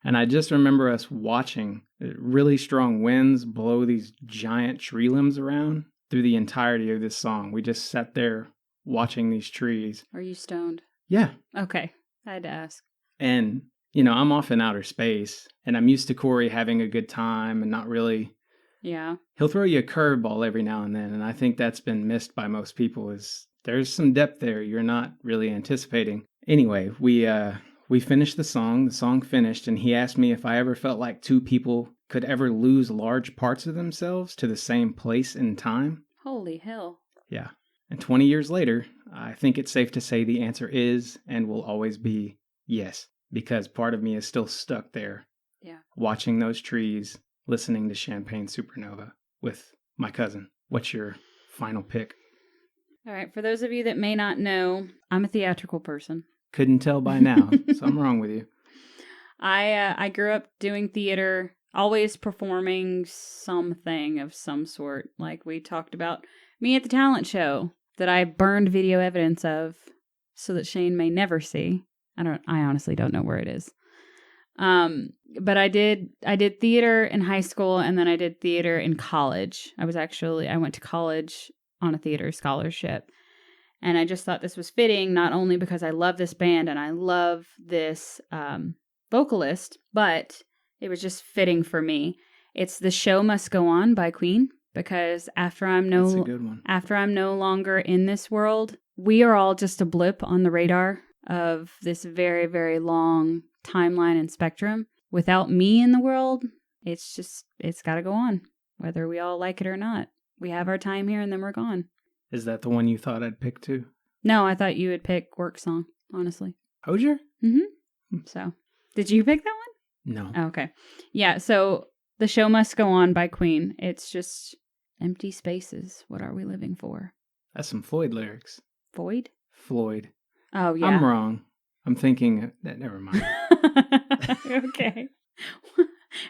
And I just remember us watching really strong winds blow these giant tree limbs around through the entirety of this song. We just sat there watching these trees. Are you stoned? Yeah. Okay. I had to ask. And, you know, I'm off in outer space, and I'm used to Corey having a good time and not really... Yeah. He'll throw you a curveball every now and then, and I think that's been missed by most people, is there's some depth there you're not really anticipating. Anyway, we finished the song finished, and he asked me if I ever felt like two people could ever lose large parts of themselves to the same place and time. Holy hell. Yeah. And 20 years later, I think it's safe to say the answer is and will always be yes, because part of me is still stuck there. Yeah. Watching those trees, listening to Champagne Supernova with my cousin. What's your final pick? All right. For those of you that may not know, I'm a theatrical person. Couldn't tell by now, so I'm wrong with you. I grew up doing theater, always performing something of some sort. Like we talked about me at the talent show that I burned video evidence of so that Shane may never see. I honestly don't know where it is. But I did theater in high school, and then I did theater in college. I went to college on a theater scholarship. And I just thought this was fitting, not only because I love this band and I love this vocalist, but it was just fitting for me. It's The Show Must Go On by Queen, because after I'm That's a good one. after I'm no longer in this world, we are all just a blip on the radar of this very, very long timeline and spectrum. Without me in the world, it's got to go on, whether we all like it or not. We have our time here and then we're gone. Is that the one you thought I'd pick too? No, I thought you would pick Work Song, honestly. Hozier? Mm-hmm. So, did you pick that one? No. Oh, okay. Yeah, so The Show Must Go On by Queen. It's just empty spaces. What are we living for? That's some Floyd lyrics. Void? Floyd. Oh, yeah. I'm wrong. I'm thinking... Never mind. Okay.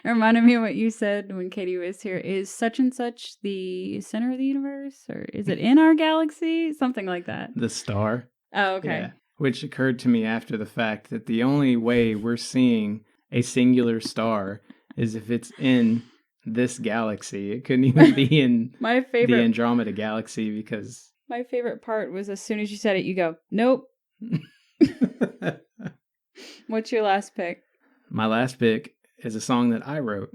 It reminded me of what you said when Katie was here. Is such and such the center of the universe? Or is it in our galaxy? Something like that. The star. Oh, okay. Yeah. Which occurred to me after the fact that the only way we're seeing a singular star is if it's in this galaxy. It couldn't even be in the Andromeda galaxy because... My favorite part was as soon as you said it, you go, nope. What's your last pick? My last pick is a song that I wrote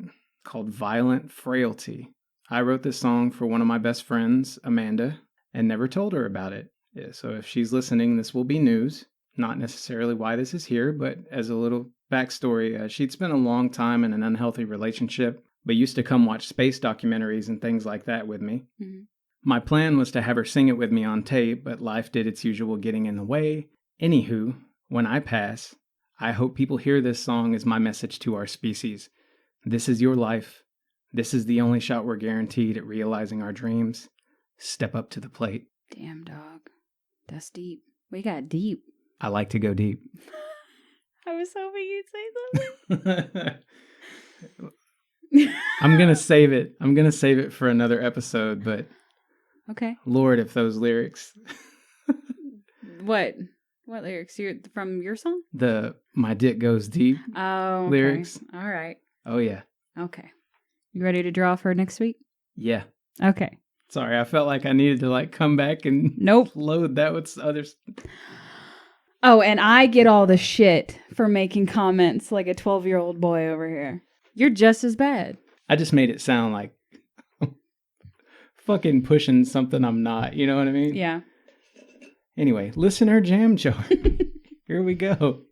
called Violent Frailty. I wrote this song for one of my best friends, Amanda, and never told her about it. Yeah, so if she's listening, this will be news. Not necessarily why this is here, but as a little backstory, she'd spent a long time in an unhealthy relationship, but used to come watch space documentaries and things like that with me. Mm-hmm. My plan was to have her sing it with me on tape, but life did its usual getting in the way. Anywho, when I pass, I hope people hear this song as my message to our species. This is your life. This is the only shot we're guaranteed at realizing our dreams. Step up to the plate. Damn, dog. That's deep. We got deep. I like to go deep. I was hoping you'd say something. I'm going to save it. I'm going to save it for another episode, but... Okay. Lord, if those lyrics... What? What lyrics? From your song? The My Dick Goes Deep lyrics. All right. Oh, yeah. Okay. You ready to draw for next week? Yeah. Okay. Sorry, I felt like I needed to come back and load that with others. Oh, and I get all the shit for making comments like a 12-year-old boy over here. You're just as bad. I just made it sound like fucking pushing something I'm not. You know what I mean? Yeah. Anyway, listener jam jar. Here we go.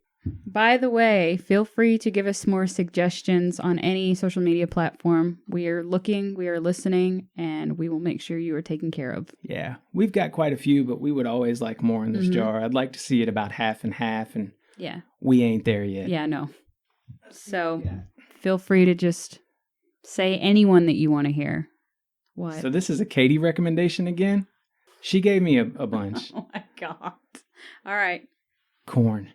By the way, feel free to give us more suggestions on any social media platform. We are looking, we are listening, and we will make sure you are taken care of. Yeah, we've got quite a few, but we would always like more in this jar. I'd like to see it about half and half, and we ain't there yet. Yeah, no. So feel free to just say anyone that you want to hear. What? So this is a Katie recommendation again? She gave me a bunch. Oh my God. All right. Corn.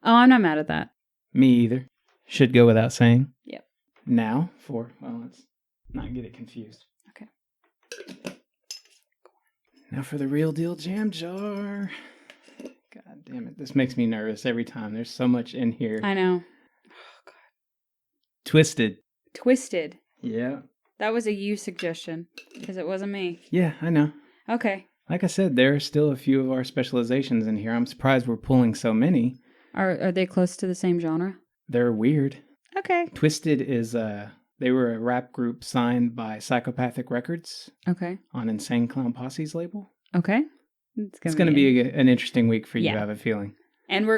Oh, I'm not mad at that. Me either. Should go without saying. Yep. Now let's not get it confused. Okay. Now for the real deal jam jar. God damn it. This makes me nervous every time. There's so much in here. I know. Oh, God. Twisted. Twisted. Yeah. That was a you suggestion, because it wasn't me. Yeah, I know. Okay. Like I said, there are still a few of our specializations in here. I'm surprised we're pulling so many. Are they close to the same genre? They're weird. Okay. Twisted is, they were a rap group signed by Psychopathic Records Okay. on Insane Clown Posse's label. Okay. It's going to be an interesting week for you, Yeah. I have a feeling. And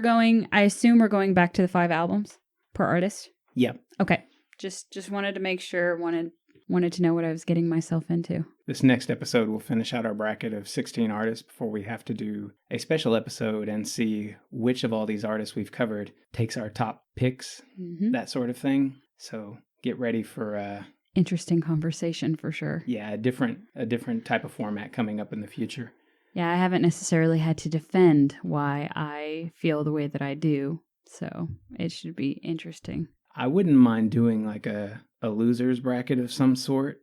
I assume we're going back to the 5 albums per artist? Yep. Okay. Just wanted to make sure, wanted to know what I was getting myself into. This next episode will finish out our bracket of 16 artists before we have to do a special episode and see which of all these artists we've covered takes our top picks, that sort of thing. So get ready for interesting conversation for sure. Yeah, a different type of format coming up in the future. Yeah, I haven't necessarily had to defend why I feel the way that I do, so it should be interesting. I wouldn't mind doing like a loser's bracket of some sort,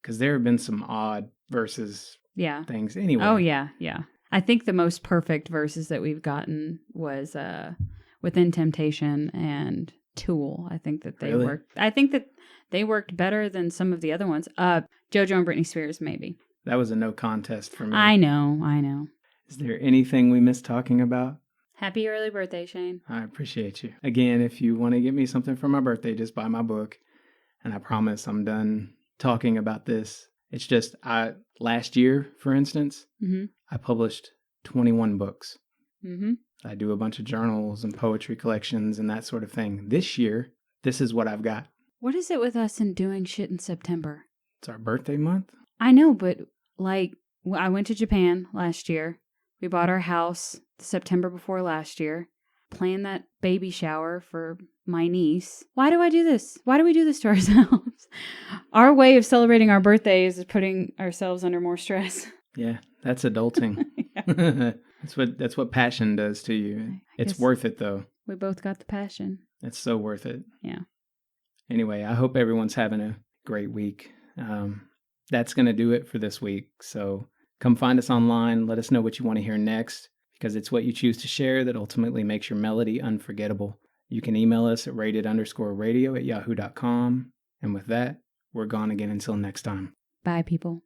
because there have been some odd versus things anyway. Oh, yeah. I think the most perfect verses that we've gotten was Within Temptation and Tool. I think that they worked. I think that they worked better than some of the other ones. JoJo and Britney Spears, maybe. That was a no contest for me. I know. Is there anything we missed talking about? Happy early birthday, Shane. I appreciate you. Again, if you want to get me something for my birthday, just buy my book. And I promise I'm done talking about this. It's just, last year, for instance, I published 21 books. I do a bunch of journals and poetry collections and that sort of thing. This year, this is what I've got. What is it with us and doing shit in September? It's our birthday month. I know, but like, I went to Japan last year. We bought our house September before last year. Planned that baby shower for my niece. Why do I do this? Why do we do this to ourselves? Our way of celebrating our birthdays is putting ourselves under more stress. Yeah, that's adulting. That's what passion does to you. It's worth it, though. We both got the passion. It's so worth it. Yeah. Anyway, I hope everyone's having a great week. That's going to do it for this week. So come find us online. Let us know what you want to hear next, because it's what you choose to share that ultimately makes your melody unforgettable. You can email us at rated_radio@yahoo.com. And with that, we're gone again until next time. Bye, people.